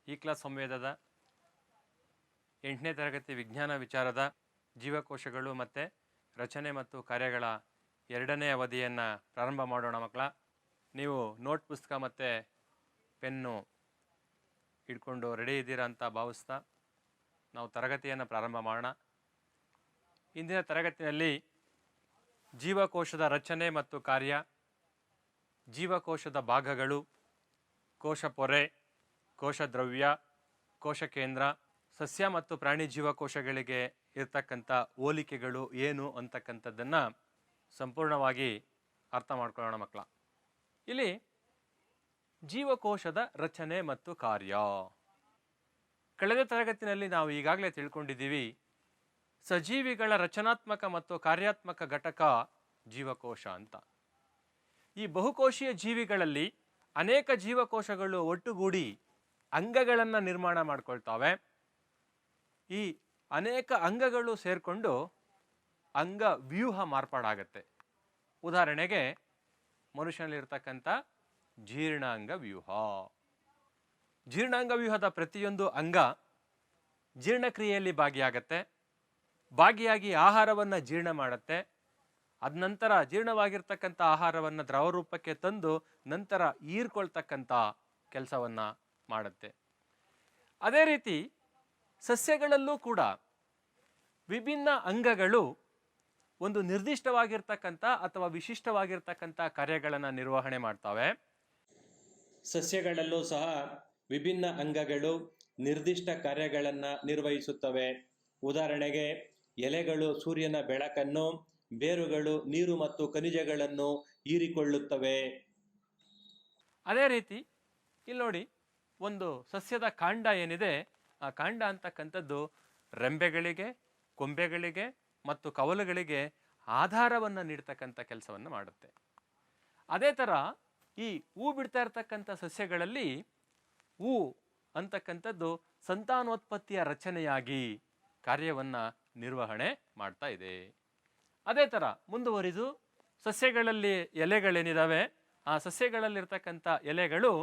ಈ ಕ್ಲಾಸ್ ಸಂವೇದದ 8ನೇ ತರಗತಿ ವಿಜ್ಞಾನ ವಿಚಾರದ ಜೀವಕೋಶಗಳು ಮತ್ತು ರಚನೆ ಮತ್ತು ಕಾರ್ಯಗಳ 2ನೇ ಅವಧಿಯನ್ನು ಪ್ರಾರಂಭ ಮಾಡೋಣ ಮಕ್ಕಳ. ನೀವು ನೋಟ್ ಪುಸ್ತಕ ಮತ್ತು ಪೆನ್ನು ಹಿಡ್ಕೊಂಡು ರೆಡಿ ಇದ್ದೀರಾ ಅಂತ ಭಾವಿಸ್ತಾ ನಾವು ತರಗತಿಯನ್ನು ಪ್ರಾರಂಭ ಮಾಡೋಣ. ಇಂದಿನ ತರಗತಿಯಲ್ಲಿ ಜೀವಕೋಶದ ರಚನೆ ಮತ್ತು ಕಾರ್ಯ, ಜೀವಕೋಶದ ಭಾಗಗಳು, ಕೋಶ ಪೊರೆ, ಕೋಶ ದ್ರವ್ಯ, ಕೋಶ ಕೇಂದ್ರ, ಸಸ್ಯ ಮತ್ತು ಪ್ರಾಣಿ ಜೀವಕೋಶಗಳಿಗೆ ಇರ್ತಕ್ಕಂಥ ಹೋಲಿಕೆಗಳು ಏನು ಅಂತಕ್ಕಂಥದ್ದನ್ನು ಸಂಪೂರ್ಣವಾಗಿ ಅರ್ಥ ಮಾಡ್ಕೊಳ್ಳೋಣ ಮಕ್ಕಳ. ಇಲ್ಲಿ ಜೀವಕೋಶದ ರಚನೆ ಮತ್ತು ಕಾರ್ಯ. ಕಳೆದ ತರಗತಿಯಲ್ಲಿ ನಾವು ಈಗಾಗಲೇ ತಿಳ್ಕೊಂಡಿದ್ದೀವಿ, ಸಜೀವಿಗಳ ರಚನಾತ್ಮಕ ಮತ್ತು ಕಾರ್ಯಾತ್ಮಕ ಘಟಕ ಜೀವಕೋಶ ಅಂತ. ಈ ಬಹುಕೋಶೀಯ ಜೀವಿಗಳಲ್ಲಿ ಅನೇಕ ಜೀವಕೋಶಗಳು ಒಟ್ಟುಗೂಡಿ ಅಂಗಗಳನ್ನು ನಿರ್ಮಾಣ ಮಾಡ್ಕೊಳ್ತಾವೆ. ಈ ಅನೇಕ ಅಂಗಗಳು ಸೇರಿಕೊಂಡು ಅಂಗ ವ್ಯೂಹ ಮಾರ್ಪಾಡಾಗತ್ತೆ. ಉದಾಹರಣೆಗೆ ಮನುಷ್ಯನಲ್ಲಿರ್ತಕ್ಕಂಥ ಜೀರ್ಣಾಂಗ ವ್ಯೂಹ. ಜೀರ್ಣಾಂಗ ವ್ಯೂಹದ ಪ್ರತಿಯೊಂದು ಅಂಗ ಜೀರ್ಣಕ್ರಿಯೆಯಲ್ಲಿ ಭಾಗಿಯಾಗತ್ತೆ. ಭಾಗಿಯಾಗಿ ಆಹಾರವನ್ನು ಜೀರ್ಣ ಮಾಡುತ್ತೆ. ಅದ ನಂತರ ಜೀರ್ಣವಾಗಿರ್ತಕ್ಕಂಥ ಆಹಾರವನ್ನು ದ್ರವರೂಪಕ್ಕೆ ತಂದು ನಂತರ ಹೀರ್ಕೊಳ್ತಕ್ಕಂಥ ಕೆಲಸವನ್ನು ಮಾಡುತ್ತೆ. ಅದೇ ರೀತಿ ಸಸ್ಯಗಳಲ್ಲೂ ಕೂಡ ವಿಭಿನ್ನ ಅಂಗಗಳು ಒಂದು ನಿರ್ದಿಷ್ಟವಾಗಿರ್ತಕ್ಕಂಥ ಅಥವಾ ವಿಶಿಷ್ಟವಾಗಿರ್ತಕ್ಕಂಥ ಕಾರ್ಯಗಳನ್ನು ನಿರ್ವಹಣೆ ಮಾಡ್ತವೆ. ಸಸ್ಯಗಳಲ್ಲೂ ಸಹ ವಿಭಿನ್ನ ಅಂಗಗಳು ನಿರ್ದಿಷ್ಟ ಕಾರ್ಯಗಳನ್ನು ನಿರ್ವಹಿಸುತ್ತವೆ. ಉದಾಹರಣೆಗೆ ಎಲೆಗಳು ಸೂರ್ಯನ ಬೆಳಕನ್ನು, ಬೇರುಗಳು ನೀರು ಮತ್ತು ಖನಿಜಗಳನ್ನು ಹೀರಿಕೊಳ್ಳುತ್ತವೆ. ಅದೇ ರೀತಿ ಇಲ್ಲಿ ನೋಡಿ, ಒಂದು ಸಸ್ಯದ ಕಾಂಡ ಏನಿದೆ, ಆ ಕಾಂಡ ಅಂತಕ್ಕಂಥದ್ದು ರೆಂಬೆಗಳಿಗೆ, ಕೊಂಬೆಗಳಿಗೆ ಮತ್ತು ಕವಲುಗಳಿಗೆ ಆಧಾರವನ್ನು ನೀಡ್ತಕ್ಕಂಥ ಕೆಲಸವನ್ನು ಮಾಡುತ್ತೆ. ಅದೇ ಥರ ಈ ಹೂ ಬಿಡ್ತಾ ಇರ್ತಕ್ಕಂಥ ಸಸ್ಯಗಳಲ್ಲಿ ಹೂ ಅಂತಕ್ಕಂಥದ್ದು ಸಂತಾನೋತ್ಪತ್ತಿಯ ರಚನೆಯಾಗಿ ಕಾರ್ಯವನ್ನು ನಿರ್ವಹಣೆ ಮಾಡ್ತಾ ಇದೆ. ಅದೇ ಥರ ಮುಂದುವರಿದು ಸಸ್ಯಗಳಲ್ಲಿ ಎಲೆಗಳೇನಿದ್ದಾವೆ, ಆ ಸಸ್ಯಗಳಲ್ಲಿರ್ತಕ್ಕಂಥ ಎಲೆಗಳು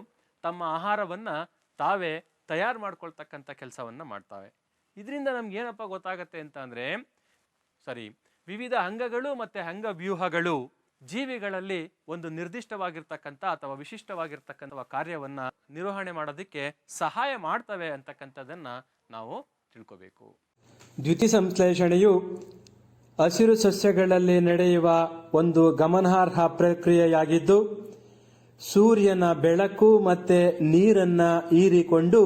ತಮ್ಮ ಆಹಾರವನ್ನು ತಾವೇ ತಯಾರು ಮಾಡ್ಕೊಳ್ತಕ್ಕಂಥ ಕೆಲಸವನ್ನು ಮಾಡ್ತವೆ. ಇದರಿಂದ ನಮ್ಗೆ ಏನಪ್ಪ ಗೊತ್ತಾಗತ್ತೆ ಅಂತ ಅಂದರೆ, ವಿವಿಧ ಅಂಗಗಳು ಮತ್ತು ಅಂಗವ್ಯೂಹಗಳು ಜೀವಿಗಳಲ್ಲಿ ಒಂದು ನಿರ್ದಿಷ್ಟವಾಗಿರ್ತಕ್ಕಂಥ ಅಥವಾ ವಿಶಿಷ್ಟವಾಗಿರ್ತಕ್ಕಂಥ ಕಾರ್ಯವನ್ನು ನಿರ್ವಹಣೆ ಮಾಡೋದಕ್ಕೆ ಸಹಾಯ ಮಾಡ್ತವೆ ಅಂತಕ್ಕಂಥದ್ದನ್ನು ನಾವು ತಿಳ್ಕೋಬೇಕು. ದ್ಯುತಿ ಸಂಶ್ಲೇಷಣೆಯು ಹಸಿರು ಸಸ್ಯಗಳಲ್ಲಿ ನಡೆಯುವ ಒಂದು ಗಮನಾರ್ಹ ಪ್ರಕ್ರಿಯೆಯಾಗಿದ್ದು, ಸೂರ್ಯನ ಬೆಳಕು ಮತ್ತು ನೀರನ್ನು ಹೀರಿಕೊಂಡು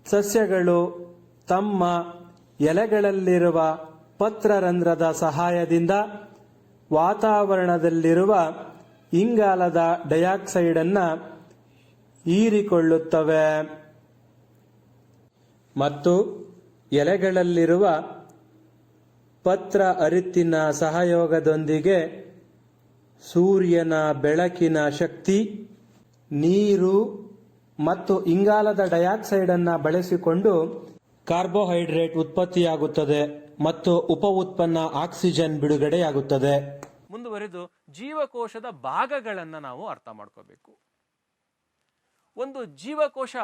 ಸಸ್ಯಗಳು ತಮ್ಮ ಎಲೆಗಳಲ್ಲಿರುವ ಪತ್ರರಂಧ್ರದ ಸಹಾಯದಿಂದ ವಾತಾವರಣದಲ್ಲಿರುವ ಇಂಗಾಲದ ಡೈಆಕ್ಸೈಡನ್ನು ಹೀರಿಕೊಳ್ಳುತ್ತವೆ ಮತ್ತು ಎಲೆಗಳಲ್ಲಿರುವ ಪತ್ರ ಹರಿತ್ತಿನ ಸಹಯೋಗದೊಂದಿಗೆ ಸೂರ್ಯನ ಬೆಳಕಿನ ಶಕ್ತಿ, ನೀರು ಮತ್ತು ಇಂಗಾಲದ ಡೈಆಕ್ಸೈಡನ್ನು ಬಳಸಿಕೊಂಡು ಕಾರ್ಬೋಹೈಡ್ರೇಟ್ ಉತ್ಪತ್ತಿಯಾಗುತ್ತದೆ ಮತ್ತು ಉಪ ಉತ್ಪನ್ನ ಆಕ್ಸಿಜನ್ ಬಿಡುಗಡೆಯಾಗುತ್ತದೆ. ಮುಂದುವರೆದು ಜೀವಕೋಶದ ಭಾಗಗಳನ್ನು ನಾವು ಅರ್ಥ ಮಾಡ್ಕೋಬೇಕು. ಒಂದು ಜೀವಕೋಶ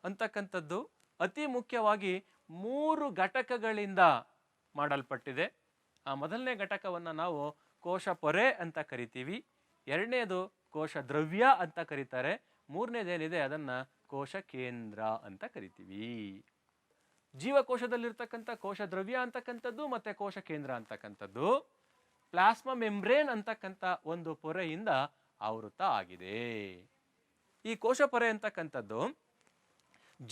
ಅಂತಕ್ಕಂಥದ್ದು ಅತಿ ಮುಖ್ಯವಾಗಿ 3 ಘಟಕಗಳಿಂದ ಮಾಡಲ್ಪಟ್ಟಿದೆ. ಆ ಮೊದಲನೇ ಘಟಕವನ್ನು ನಾವು ಕೋಶ ಪೊರೆ ಅಂತ ಕರಿತೀವಿ, ಎರಡನೇದು ಕೋಶ ದ್ರವ್ಯ ಅಂತ ಕರೀತಾರೆ, ಮೂರನೇದೇನಿದೆ ಅದನ್ನು ಕೋಶ ಕೇಂದ್ರ ಅಂತ ಕರಿತೀವಿ. ಜೀವಕೋಶದಲ್ಲಿರ್ತಕ್ಕಂಥ ಕೋಶ ದ್ರವ್ಯ ಅಂತಕ್ಕಂಥದ್ದು ಮತ್ತು ಕೋಶ ಕೇಂದ್ರ ಅಂತಕ್ಕಂಥದ್ದು ಪ್ಲಾಸ್ಮಾ ಮೆಂಬ್ರೇನ್ ಅಂತಕ್ಕಂಥ ಒಂದು ಪೊರೆಯಿಂದ ಆವೃತ ಆಗಿದೆ. ಈ ಕೋಶ ಪೊರೆ ಅಂತಕ್ಕಂಥದ್ದು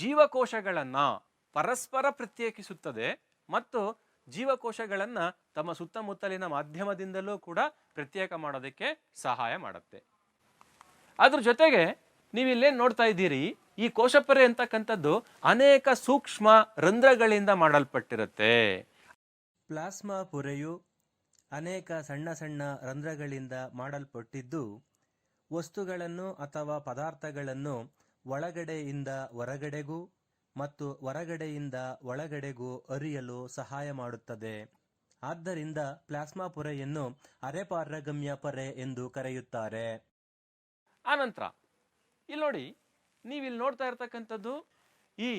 ಜೀವಕೋಶಗಳನ್ನು ಪರಸ್ಪರ ಪ್ರತ್ಯೇಕಿಸುತ್ತದೆ ಮತ್ತು ಜೀವಕೋಶಗಳನ್ನು ತಮ್ಮ ಸುತ್ತಮುತ್ತಲಿನ ಮಾಧ್ಯಮದಿಂದಲೂ ಕೂಡ ಪ್ರತ್ಯೇಕ ಮಾಡೋದಕ್ಕೆ ಸಹಾಯ ಮಾಡುತ್ತೆ. ಅದ್ರ ಜೊತೆಗೆ ನೀವಿಲ್ಲೇನು ನೋಡ್ತಾ ಇದ್ದೀರಿ, ಈ ಕೋಶಪೊರೆ ಅಂತಕ್ಕಂಥದ್ದು ಅನೇಕ ಸೂಕ್ಷ್ಮ ರಂಧ್ರಗಳಿಂದ ಮಾಡಲ್ಪಟ್ಟಿರುತ್ತೆ. ಪ್ಲಾಸ್ಮಾ ಪೊರೆಯು ಅನೇಕ ಸಣ್ಣ ಸಣ್ಣ ರಂಧ್ರಗಳಿಂದ ಮಾಡಲ್ಪಟ್ಟಿದ್ದು, ವಸ್ತುಗಳನ್ನು ಅಥವಾ ಪದಾರ್ಥಗಳನ್ನು ಒಳಗಡೆಯಿಂದ ಹೊರಗಡೆಗೂ ಮತ್ತು ಹೊರಗಡೆಯಿಂದ ಒಳಗಡೆಗೂ ಹರಿಯಲು ಸಹಾಯ ಮಾಡುತ್ತದೆ. ಆದ್ದರಿಂದ ಪ್ಲಾಸ್ಮಾ ಪೊರೆಯನ್ನು ಅರೆಪಾರಗಮ್ಯ ಪೊರೆ ಎಂದು ಕರೆಯುತ್ತಾರೆ. ಆನಂತರ ಇಲ್ಲಿ ನೋಡಿ, ನೀವಿಲ್ಲಿ ನೋಡ್ತಾ ಇರ್ತಕ್ಕಂಥದ್ದು ಈ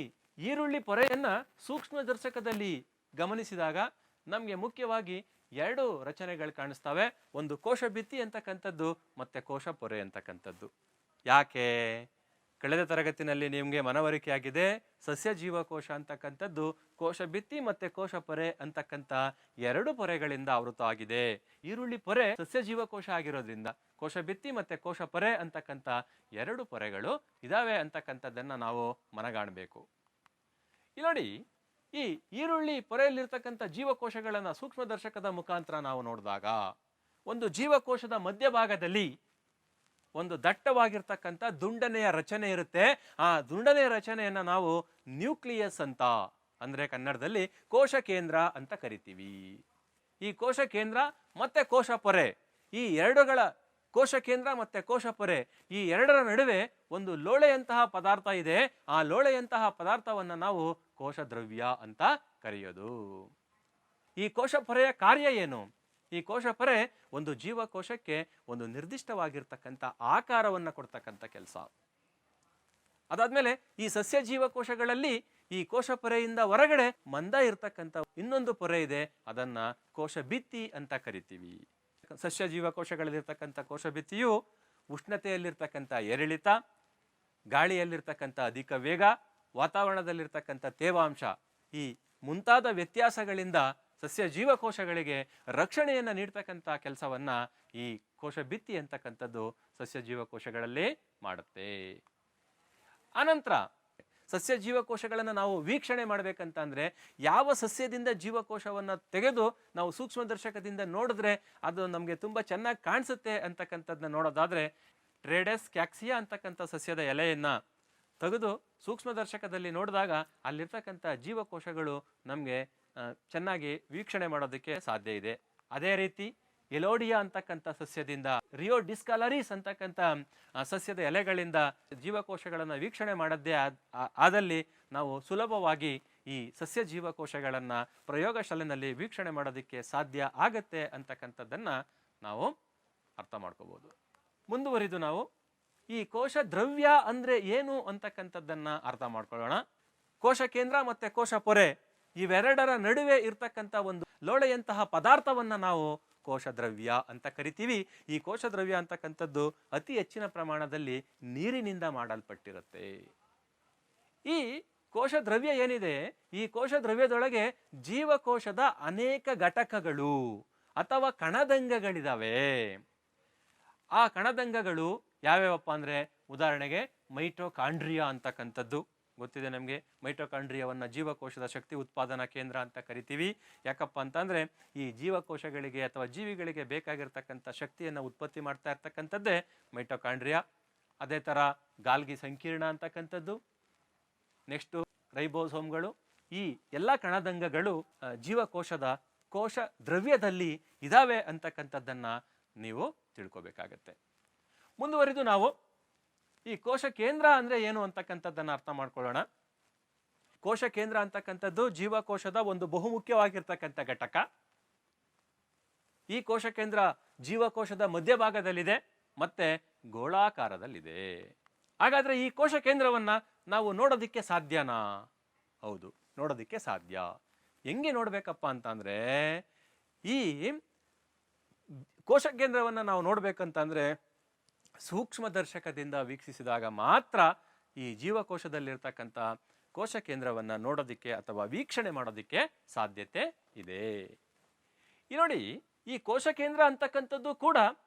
ಈರುಳ್ಳಿ ಪೊರೆಯನ್ನ ಸೂಕ್ಷ್ಮ ದರ್ಶಕದಲ್ಲಿ ಗಮನಿಸಿದಾಗ ನಮಗೆ ಮುಖ್ಯವಾಗಿ ಎರಡು ರಚನೆಗಳು ಕಾಣಿಸ್ತವೆ. ಒಂದು ಕೋಶ ಭಿತ್ತಿ ಅಂತಕ್ಕಂಥದ್ದು ಮತ್ತೆ ಕೋಶ ಪೊರೆ ಅಂತಕ್ಕಂಥದ್ದು. ಯಾಕೆ? ಕಳೆದ ತರಗತಿನಲ್ಲಿ ನಿಮಗೆ ಮನವರಿಕೆ ಆಗಿದೆ, ಸಸ್ಯ ಜೀವಕೋಶ ಅಂತಕ್ಕಂಥದ್ದು ಕೋಶ ಭಿತ್ತಿ ಮತ್ತೆ ಕೋಶ ಪೊರೆ ಅಂತಕ್ಕಂಥ ಎರಡು ಪೊರೆಗಳಿಂದ ಆವೃತವಾಗಿದೆ. ಈರುಳ್ಳಿ ಪೊರೆ ಸಸ್ಯ ಜೀವಕೋಶ ಆಗಿರೋದ್ರಿಂದ ಕೋಶ ಭಿತ್ತಿ ಮತ್ತೆ ಕೋಶ ಪೊರೆ ಅಂತಕ್ಕಂಥ ಎರಡು ಪೊರೆಗಳು ಇದಾವೆ ಅಂತಕ್ಕಂಥದ್ದನ್ನ ನಾವು ಮನಗಾಣಬೇಕು. ಇಲ್ಲಿ ನೋಡಿ, ಈ ಈರುಳ್ಳಿ ಪೊರೆಯಲ್ಲಿರ್ತಕ್ಕಂಥ ಜೀವಕೋಶಗಳನ್ನ ಸೂಕ್ಷ್ಮದರ್ಶಕದ ಮುಖಾಂತರ ನಾವು ನೋಡಿದಾಗ ಒಂದು ಜೀವಕೋಶದ ಮಧ್ಯಭಾಗದಲ್ಲಿ ಒಂದು ದಟ್ಟವಾಗಿರ್ತಕ್ಕಂಥ ದುಂಡನೆಯ ರಚನೆ ಇರುತ್ತೆ. ಆ ದುಂಡನೆಯ ರಚನೆಯನ್ನ ನಾವು ನ್ಯೂಕ್ಲಿಯಸ್ ಅಂತ, ಅಂದ್ರೆ ಕನ್ನಡದಲ್ಲಿ ಕೋಶ ಕೇಂದ್ರ ಅಂತ ಕರಿತೀವಿ. ಈ ಕೋಶ ಕೇಂದ್ರ ಮತ್ತೆ ಕೋಶ ಪೊರೆ, ಈ ಎರಡುಗಳ ಕೋಶ ಕೇಂದ್ರ ಮತ್ತೆ ಕೋಶ ಪೊರೆ, ಈ ಎರಡರ ನಡುವೆ ಒಂದು ಲೋಳೆಯಂತಹ ಪದಾರ್ಥ ಇದೆ. ಆ ಲೋಳೆಯಂತಹ ಪದಾರ್ಥವನ್ನ ನಾವು ಕೋಶ ದ್ರವ್ಯ ಅಂತ ಕರೆಯೋದು. ಈ ಕೋಶ ಪೊರೆಯ ಕಾರ್ಯ ಏನು? ಈ ಕೋಶ ಪೊರೆ ಒಂದು ಜೀವಕೋಶಕ್ಕೆ ಒಂದು ನಿರ್ದಿಷ್ಟವಾಗಿರ್ತಕ್ಕಂಥ ಆಕಾರವನ್ನು ಕೊಡ್ತಕ್ಕಂಥ ಕೆಲಸ. ಅದಾದ್ಮೇಲೆ ಈ ಸಸ್ಯ ಜೀವಕೋಶಗಳಲ್ಲಿ ಈ ಕೋಶ ಪೊರೆಯಿಂದ ಹೊರಗಡೆ ಮಂದ ಇರ್ತಕ್ಕಂಥ ಇನ್ನೊಂದು ಪೊರೆ ಇದೆ, ಅದನ್ನ ಕೋಶ ಭಿತ್ತಿ ಅಂತ ಕರಿತೀವಿ. ಸಸ್ಯ ಜೀವಕೋಶಗಳಲ್ಲಿರ್ತಕ್ಕಂಥ ಕೋಶ ಭಿತ್ತಿಯು ಉಷ್ಣತೆಯಲ್ಲಿರ್ತಕ್ಕಂಥ ಏರಿಳಿತ, ಗಾಳಿಯಲ್ಲಿರ್ತಕ್ಕಂಥ ಅಧಿಕ ವೇಗ, ವಾತಾವರಣದಲ್ಲಿರ್ತಕ್ಕಂಥ ತೇವಾಂಶ, ಈ ಮುಂತಾದ ವ್ಯತ್ಯಾಸಗಳಿಂದ ಸಸ್ಯ ಜೀವಕೋಶಗಳಿಗೆ ರಕ್ಷಣೆಯನ್ನು ನೀಡ್ತಕ್ಕಂಥ ಕೆಲಸವನ್ನ ಈ ಕೋಶ ಭಿತ್ತಿ ಅಂತಕ್ಕಂಥದ್ದು ಸಸ್ಯ ಜೀವಕೋಶಗಳಲ್ಲಿ ಮಾಡುತ್ತೆ. ಆನಂತರ ಸಸ್ಯ ಜೀವಕೋಶಗಳನ್ನು ನಾವು ವೀಕ್ಷಣೆ ಮಾಡಬೇಕಂತ ಅಂದ್ರೆ ಯಾವ ಸಸ್ಯದಿಂದ ಜೀವಕೋಶವನ್ನು ತೆಗೆದು ನಾವು ಸೂಕ್ಷ್ಮದರ್ಶಕದಿಂದ ನೋಡಿದ್ರೆ ಅದು ನಮಗೆ ತುಂಬಾ ಚೆನ್ನಾಗಿ ಕಾಣಿಸುತ್ತೆ ಅಂತಕ್ಕಂಥದ್ದನ್ನ ನೋಡೋದಾದ್ರೆ, ಟ್ರೇಡೆಸ್ ಕ್ಯಾಕ್ಸಿಯಾ ಅಂತಕ್ಕಂಥ ಸಸ್ಯದ ಎಲೆಯನ್ನ ತೆಗೆದು ಸೂಕ್ಷ್ಮದರ್ಶಕದಲ್ಲಿ ನೋಡಿದಾಗ ಅಲ್ಲಿರ್ತಕ್ಕಂಥ ಜೀವಕೋಶಗಳು ನಮಗೆ ಚೆನ್ನಾಗಿ ವೀಕ್ಷಣೆ ಮಾಡೋದಕ್ಕೆ ಸಾಧ್ಯ ಇದೆ. ಅದೇ ರೀತಿ ಎಲೋಡಿಯಾ ಅಂತಕ್ಕಂಥ ಸಸ್ಯದಿಂದ, ರಿಯೋ ಡಿಸ್ಕಲರೀಸ್ ಅಂತಕ್ಕಂಥ ಸಸ್ಯದ ಎಲೆಗಳಿಂದ ಜೀವಕೋಶಗಳನ್ನು ವೀಕ್ಷಣೆ ಮಾಡದ್ದೇ ಆದಲ್ಲಿ ನಾವು ಸುಲಭವಾಗಿ ಈ ಸಸ್ಯ ಜೀವಕೋಶಗಳನ್ನ ಪ್ರಯೋಗಶಾಲೆಯಲ್ಲಿ ವೀಕ್ಷಣೆ ಮಾಡೋದಕ್ಕೆ ಸಾಧ್ಯ ಆಗತ್ತೆ ಅಂತಕ್ಕಂಥದ್ದನ್ನ ನಾವು ಅರ್ಥ ಮಾಡ್ಕೋಬಹುದು. ಮುಂದುವರಿದು ನಾವು ಈ ಕೋಶ ದ್ರವ್ಯ ಅಂದ್ರೆ ಏನು ಅಂತಕ್ಕಂಥದ್ದನ್ನ ಅರ್ಥ ಮಾಡ್ಕೊಳ್ಳೋಣ. ಕೋಶ ಕೇಂದ್ರ ಮತ್ತೆ ಕೋಶ ಪೊರೆ ಇವೆರಡರ ನಡುವೆ ಇರ್ತಕ್ಕಂಥ ಒಂದು ಲೋಳೆಯಂತಹ ಪದಾರ್ಥವನ್ನ ನಾವು ಕೋಶ ದ್ರವ್ಯ ಅಂತ ಕರಿತೀವಿ. ಈ ಕೋಶ ದ್ರವ್ಯ ಅಂತಕ್ಕಂಥದ್ದು ಅತಿ ಹೆಚ್ಚಿನ ಪ್ರಮಾಣದಲ್ಲಿ ನೀರಿನಿಂದ ಮಾಡಲ್ಪಟ್ಟಿರುತ್ತೆ. ಈ ಕೋಶ ದ್ರವ್ಯ ಏನಿದೆ, ಈ ಕೋಶ ದ್ರವ್ಯದೊಳಗೆ ಜೀವಕೋಶದ ಅನೇಕ ಘಟಕಗಳು ಅಥವಾ ಕಣದಂಗಗಳಿದಾವೆ. ಆ ಕಣದಂಗಗಳು ಯಾವ್ಯಾವಪ್ಪ ಅಂದ್ರೆ, ಉದಾಹರಣೆಗೆ ಮೈಟೋಕಾಂಡ್ರಿಯಾ ಅಂತಕ್ಕಂಥದ್ದು ಗೊತ್ತಿದೆ ನಮಗೆ. ಮೈಟೋಕಾಂಡ್ರಿಯಾವನ್ನ ಜೀವಕೋಶದ ಶಕ್ತಿ ಉತ್ಪಾದನಾ ಕೇಂದ್ರ ಅಂತ ಕರಿತೀವಿ. ಯಾಕಪ್ಪ ಅಂತಂದ್ರೆ ಈ ಜೀವಕೋಶಗಳಿಗೆ ಅಥವಾ ಜೀವಿಗಳಿಗೆ ಬೇಕಾಗಿರ್ತಕ್ಕಂಥ ಶಕ್ತಿಯನ್ನು ಉತ್ಪತ್ತಿ ಮಾಡ್ತಾ ಇರ್ತಕ್ಕಂಥದ್ದೇ ಮೈಟೋಕಾಂಡ್ರಿಯಾ. ಅದೇ ತರ ಗಾಲ್ಗಿ ಸಂಕೀರ್ಣ ಅಂತಕ್ಕಂಥದ್ದು, ನೆಕ್ಸ್ಟ್ ರೈಬೋಸೋಮ್ಗಳು, ಈ ಎಲ್ಲ ಕಣದಂಗಗಳು ಜೀವಕೋಶದ ಕೋಶ ದ್ರವ್ಯದಲ್ಲಿ ಇದಾವೆ ಅಂತಕ್ಕಂಥದ್ದನ್ನ ನೀವು ತಿಳ್ಕೊಬೇಕಾಗತ್ತೆ. ಮುಂದುವರಿದು ನಾವು ಈ ಕೋಶ ಕೇಂದ್ರ ಅಂದ್ರೆ ಏನು ಅಂತಕ್ಕಂಥದ್ದನ್ನ ಅರ್ಥ ಮಾಡ್ಕೊಳ್ಳೋಣ. ಕೋಶ ಕೇಂದ್ರ ಅಂತಕ್ಕಂಥದ್ದು ಜೀವಕೋಶದ ಒಂದು ಬಹುಮುಖ್ಯವಾಗಿರ್ತಕ್ಕಂಥ ಘಟಕ. ಈ ಕೋಶ ಕೇಂದ್ರ ಜೀವಕೋಶದ ಮಧ್ಯಭಾಗದಲ್ಲಿದೆ ಮತ್ತೆ ಗೋಳಾಕಾರದಲ್ಲಿದೆ. ಹಾಗಾದ್ರೆ ಈ ಕೋಶ ಕೇಂದ್ರವನ್ನ ನಾವು ನೋಡೋದಿಕ್ಕೆ ಸಾಧ್ಯನಾ? ಹೌದು, ನೋಡೋದಿಕ್ಕೆ ಸಾಧ್ಯ. ಹೆಂಗೆ ನೋಡ್ಬೇಕಪ್ಪ ಅಂತಂದ್ರೆ, ಈ ಕೋಶ ಕೇಂದ್ರವನ್ನ ನಾವು ನೋಡ್ಬೇಕಂತಂದ್ರೆ ಸೂಕ್ಷ್ಮದರ್ಶಕದಿಂದ ವೀಕ್ಷಿಸಿದಾಗ ಮಾತ್ರ ಈ ಜೀವಕೋಶದಲ್ಲಿರ್ತಕ್ಕಂಥ ಕೋಶ ಕೇಂದ್ರವನ್ನ ನೋಡೋದಿಕ್ಕೆ ಅಥವಾ ವೀಕ್ಷಣೆ ಮಾಡೋದಿಕ್ಕೆ ಸಾಧ್ಯತೆ ಇದೆ. ಈ ನೋಡಿ, ಈ ಕೋಶ ಕೇಂದ್ರ ಅಂತಕ್ಕಂಥದ್ದು ಕೂಡ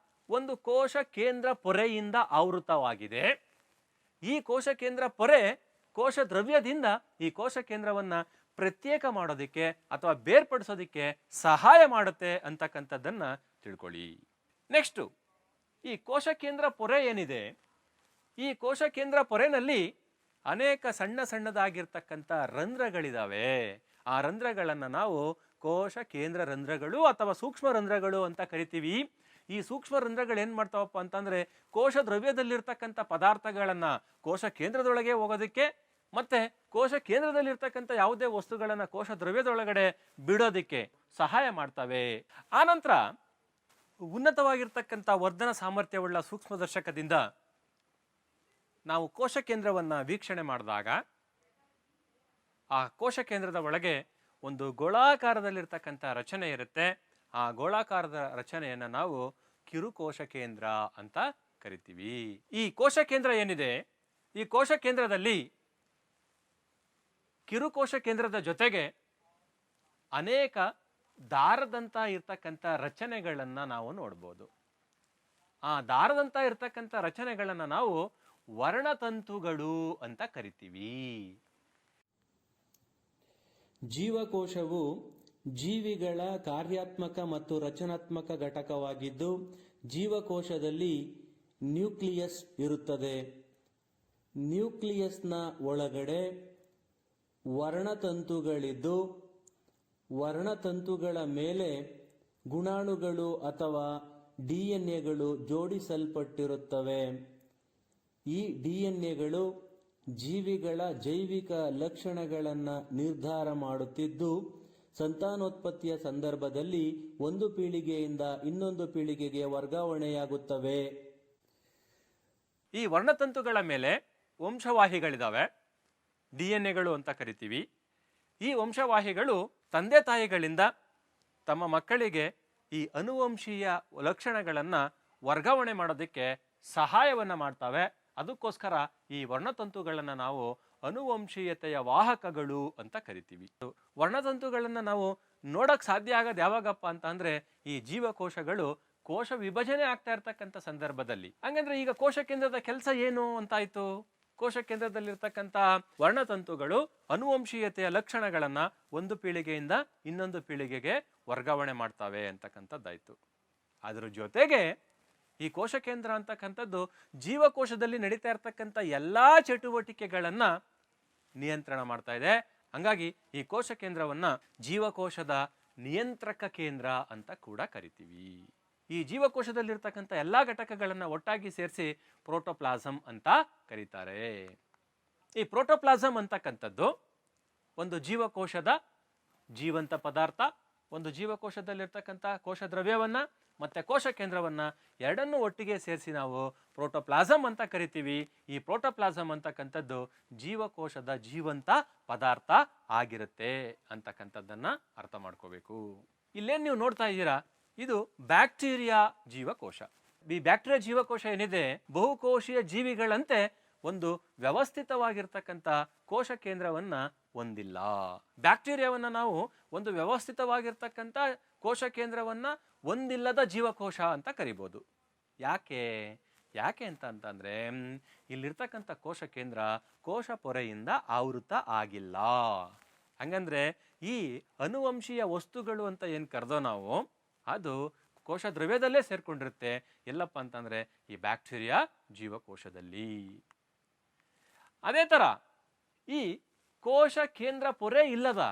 ಒಂದು ಕೋಶ ಕೇಂದ್ರ ಪೊರೆಯಿಂದ ಆವೃತವಾಗಿದೆ. ಈ ಕೋಶ ಕೇಂದ್ರ ಪೊರೆ ಕೋಶ ದ್ರವ್ಯದಿಂದ ಈ ಕೋಶ ಕೇಂದ್ರವನ್ನ ಪ್ರತ್ಯೇಕ ಮಾಡೋದಿಕ್ಕೆ ಅಥವಾ ಬೇರ್ಪಡಿಸೋದಿಕ್ಕೆ ಸಹಾಯ ಮಾಡುತ್ತೆ ಅಂತಕ್ಕಂಥದ್ದನ್ನ ತಿಳ್ಕೊಳ್ಳಿ. ನೆಕ್ಸ್ಟ್, ಈ ಕೋಶ ಕೇಂದ್ರ ಪೊರೆ ಏನಿದೆ, ಈ ಕೋಶ ಕೇಂದ್ರ ಪೊರೆನಲ್ಲಿ ಅನೇಕ ಸಣ್ಣ ಸಣ್ಣದಾಗಿರ್ತಕ್ಕಂಥ ರಂಧ್ರಗಳಿದಾವೆ. ಆ ರಂಧ್ರಗಳನ್ನ ನಾವು ಕೋಶ ಕೇಂದ್ರ ರಂಧ್ರಗಳು ಅಥವಾ ಸೂಕ್ಷ್ಮ ರಂಧ್ರಗಳು ಅಂತ ಕರಿತೀವಿ. ಈ ಸೂಕ್ಷ್ಮ ರಂಧ್ರಗಳು ಏನ್ ಮಾಡ್ತಾವಪ್ಪ ಅಂತಂದ್ರೆ ಕೋಶ ದ್ರವ್ಯದಲ್ಲಿರ್ತಕ್ಕಂಥ ಪದಾರ್ಥಗಳನ್ನ ಕೋಶ ಕೇಂದ್ರದೊಳಗೆ ಹೋಗೋದಕ್ಕೆ ಮತ್ತೆ ಕೋಶ ಕೇಂದ್ರದಲ್ಲಿರ್ತಕ್ಕಂಥ ಯಾವುದೇ ವಸ್ತುಗಳನ್ನ ಕೋಶ ದ್ರವ್ಯದೊಳಗಡೆ ಬಿಡೋದಿಕ್ಕೆ ಸಹಾಯ ಮಾಡ್ತವೆ. ಆನಂತರ ಉನ್ನತವಾಗಿರ್ತಕ್ಕಂಥ ವರ್ಧನ ಸಾಮರ್ಥ್ಯವುಳ್ಳ ಸೂಕ್ಷ್ಮದರ್ಶಕದಿಂದ ನಾವು ಕೋಶ ಕೇಂದ್ರವನ್ನು ವೀಕ್ಷಣೆ ಮಾಡಿದಾಗ ಆ ಕೋಶ ಕೇಂದ್ರದ ಒಳಗೆ ಒಂದು ಗೋಳಾಕಾರದಲ್ಲಿರ್ತಕ್ಕಂಥ ರಚನೆ ಇರುತ್ತೆ. ಆ ಗೋಳಾಕಾರದ ರಚನೆಯನ್ನು ನಾವು ಕಿರುಕೋಶ ಕೇಂದ್ರ ಅಂತ ಕರಿತೀವಿ. ಈ ಕೋಶ ಕೇಂದ್ರ ಏನಿದೆ, ಈ ಕೋಶ ಕೇಂದ್ರದಲ್ಲಿ ಕಿರುಕೋಶ ಕೇಂದ್ರದ ಜೊತೆಗೆ ಅನೇಕ ದಾರದಂತ ಇರ್ತಕ್ಕಂಥ ರಚನೆಗಳನ್ನು ನಾವು ನೋಡ್ಬೋದು. ಆ ದಾರದಂತ ಇರ್ತಕ್ಕಂಥ ರಚನೆಗಳನ್ನು ನಾವು ವರ್ಣತಂತುಗಳು ಅಂತ ಕರಿತೀವಿ. ಜೀವಕೋಶವು ಜೀವಿಗಳ ಕಾರ್ಯಾತ್ಮಕ ಮತ್ತು ರಚನಾತ್ಮಕ ಘಟಕವಾಗಿದ್ದು, ಜೀವಕೋಶದಲ್ಲಿ ನ್ಯೂಕ್ಲಿಯಸ್ ಇರುತ್ತದೆ. ನ್ಯೂಕ್ಲಿಯಸ್ನ ಒಳಗಡೆ ವರ್ಣತಂತುಗಳಿದ್ದು, ವರ್ಣತಂತುಗಳ ಮೇಲೆ ಗುಣಾಣುಗಳು ಅಥವಾ ಡಿಎನ್ಎಗಳು ಜೋಡಿಸಲ್ಪಟ್ಟಿರುತ್ತವೆ. ಈ ಡಿಎನ್ಎಗಳು ಜೀವಿಗಳ ಜೈವಿಕ ಲಕ್ಷಣಗಳನ್ನು ನಿರ್ಧಾರ ಮಾಡುತ್ತಿದ್ದು, ಸಂತಾನೋತ್ಪತ್ತಿಯ ಸಂದರ್ಭದಲ್ಲಿ ಒಂದು ಪೀಳಿಗೆಯಿಂದ ಇನ್ನೊಂದು ಪೀಳಿಗೆಗೆ ವರ್ಗಾವಣೆಯಾಗುತ್ತವೆ. ಈ ವರ್ಣತಂತುಗಳ ಮೇಲೆ ವಂಶವಾಹಿಗಳಿದಾವೆ, ಡಿಎನ್ಎಗಳು ಅಂತ ಕರಿತೀವಿ. ಈ ವಂಶವಾಹಿಗಳು ತಂದೆ ತಾಯಿಗಳಿಂದ ತಮ್ಮ ಮಕ್ಕಳಿಗೆ ಈ ಅನುವಂಶೀಯ ಲಕ್ಷಣಗಳನ್ನು ವರ್ಗಾವಣೆ ಮಾಡೋದಕ್ಕೆ ಸಹಾಯವನ್ನು ಮಾಡ್ತವೆ. ಅದಕ್ಕೋಸ್ಕರ ಈ ವರ್ಣತಂತುಗಳನ್ನು ನಾವು ಅನುವಂಶೀಯತೆಯ ವಾಹಕಗಳು ಅಂತ ಕರಿತೀವಿ. ವರ್ಣತಂತುಗಳನ್ನು ನಾವು ನೋಡಕ್ ಸಾಧ್ಯ ಆಗೋದು ಯಾವಾಗಪ್ಪ ಅಂತ ಅಂದ್ರೆ ಈ ಜೀವಕೋಶಗಳು ಕೋಶ ವಿಭಜನೆ ಆಗ್ತಾ ಇರ್ತಕ್ಕಂಥ ಸಂದರ್ಭದಲ್ಲಿ. ಹಂಗಂದ್ರೆ ಈಗ ಕೋಶ ಕೇಂದ್ರದ ಕೆಲಸ ಏನು ಅಂತಾಯ್ತು? ಕೋಶ ಕೇಂದ್ರದಲ್ಲಿರ್ತಕ್ಕಂಥ ವರ್ಣತಂತುಗಳು ಅನುವಂಶೀಯತೆಯ ಲಕ್ಷಣಗಳನ್ನ ಒಂದು ಪೀಳಿಗೆಯಿಂದ ಇನ್ನೊಂದು ಪೀಳಿಗೆಗೆ ವರ್ಗಾವಣೆ ಮಾಡ್ತವೆ ಅಂತಕ್ಕಂಥದ್ದಾಯ್ತು. ಅದ್ರ ಜೊತೆಗೆ ಈ ಕೋಶ ಕೇಂದ್ರ ಅಂತಕ್ಕಂಥದ್ದು ಜೀವಕೋಶದಲ್ಲಿ ನಡೀತಾ ಇರ್ತಕ್ಕಂಥ ಎಲ್ಲಾ ಚಟುವಟಿಕೆಗಳನ್ನ ನಿಯಂತ್ರಣ ಮಾಡ್ತಾ ಇದೆ. ಹಂಗಾಗಿ ಈ ಕೋಶ ಕೇಂದ್ರವನ್ನ ಜೀವಕೋಶದ ನಿಯಂತ್ರಕ ಕೇಂದ್ರ ಅಂತ ಕೂಡ ಕರಿತೀವಿ. ಈ ಜೀವಕೋಶದಲ್ಲಿರ್ತಕ್ಕಂಥ ಎಲ್ಲಾ ಘಟಕಗಳನ್ನ ಒಟ್ಟಾಗಿ ಸೇರಿಸಿ ಪ್ರೋಟೋಪ್ಲಾಸಮ್ ಅಂತ ಕರೀತಾರೆ. ಈ ಪ್ರೋಟೋಪ್ಲಾಸಮ್ ಅಂತಕ್ಕಂಥದ್ದು ಒಂದು ಜೀವಕೋಶದ ಜೀವಂತ ಪದಾರ್ಥ, ಒಂದು ಜೀವಕೋಶದಲ್ಲಿರ್ತಕ್ಕಂಥ ಕೋಶ ದ್ರವ್ಯವನ್ನ ಮತ್ತೆ ಕೋಶ ಕೇಂದ್ರವನ್ನ ಎರಡನ್ನೂ ಒಟ್ಟಿಗೆ ಸೇರಿಸಿ ನಾವು ಪ್ರೋಟೋಪ್ಲಾಸಮ್ ಅಂತ ಕರಿತೀವಿ. ಈ ಪ್ರೋಟೋಪ್ಲಾಸಮ್ ಅಂತಕ್ಕಂಥದ್ದು ಜೀವಕೋಶದ ಜೀವಂತ ಪದಾರ್ಥ ಆಗಿರುತ್ತೆ ಅಂತಕ್ಕಂಥದ್ದನ್ನ ಅರ್ಥ ಮಾಡ್ಕೋಬೇಕು. ಇಲ್ಲೇನು ನೀವು ನೋಡ್ತಾ ಇದ್ದೀರಾ, ಇದು ಬ್ಯಾಕ್ಟೀರಿಯಾ ಜೀವಕೋಶ. ಈ ಬ್ಯಾಕ್ಟೀರಿಯಾ ಜೀವಕೋಶ ಏನಿದೆ, ಬಹುಕೋಶೀಯ ಜೀವಿಗಳಂತೆ ಒಂದು ವ್ಯವಸ್ಥಿತವಾಗಿರ್ತಕ್ಕಂಥ ಕೋಶ ಕೇಂದ್ರವನ್ನ ಹೊಂದಿಲ್ಲ. ಬ್ಯಾಕ್ಟೀರಿಯಾವನ್ನ ನಾವು ಒಂದು ವ್ಯವಸ್ಥಿತವಾಗಿರ್ತಕ್ಕಂಥ ಕೋಶ ಕೇಂದ್ರವನ್ನ ಹೊಂದಿಲ್ಲದ ಜೀವಕೋಶ ಅಂತ ಕರಿಬೋದು. ಯಾಕೆ ಅಂತಂದ್ರೆ ಇಲ್ಲಿರ್ತಕ್ಕಂಥ ಕೋಶ ಕೇಂದ್ರ ಕೋಶ ಪೊರೆಯಿಂದ ಆವೃತ ಆಗಿಲ್ಲ. ಹಂಗಂದ್ರೆ ಈ ಅನುವಂಶೀಯ ವಸ್ತುಗಳು ಅಂತ ಏನ್ ಕರೆದೋ ನಾವು, ಅದು ಕೋಶ ದ್ರವ್ಯದಲ್ಲೇ ಸೇರ್ಕೊಂಡಿರುತ್ತೆ. ಎಲ್ಲಪ್ಪ ಅಂತಂದ್ರೆ ಈ ಬ್ಯಾಕ್ಟೀರಿಯಾ ಜೀವಕೋಶದಲ್ಲಿ. ಅದೇ ತರ ಈ ಕೋಶ ಕೇಂದ್ರ ಪೊರೆ ಇಲ್ಲದ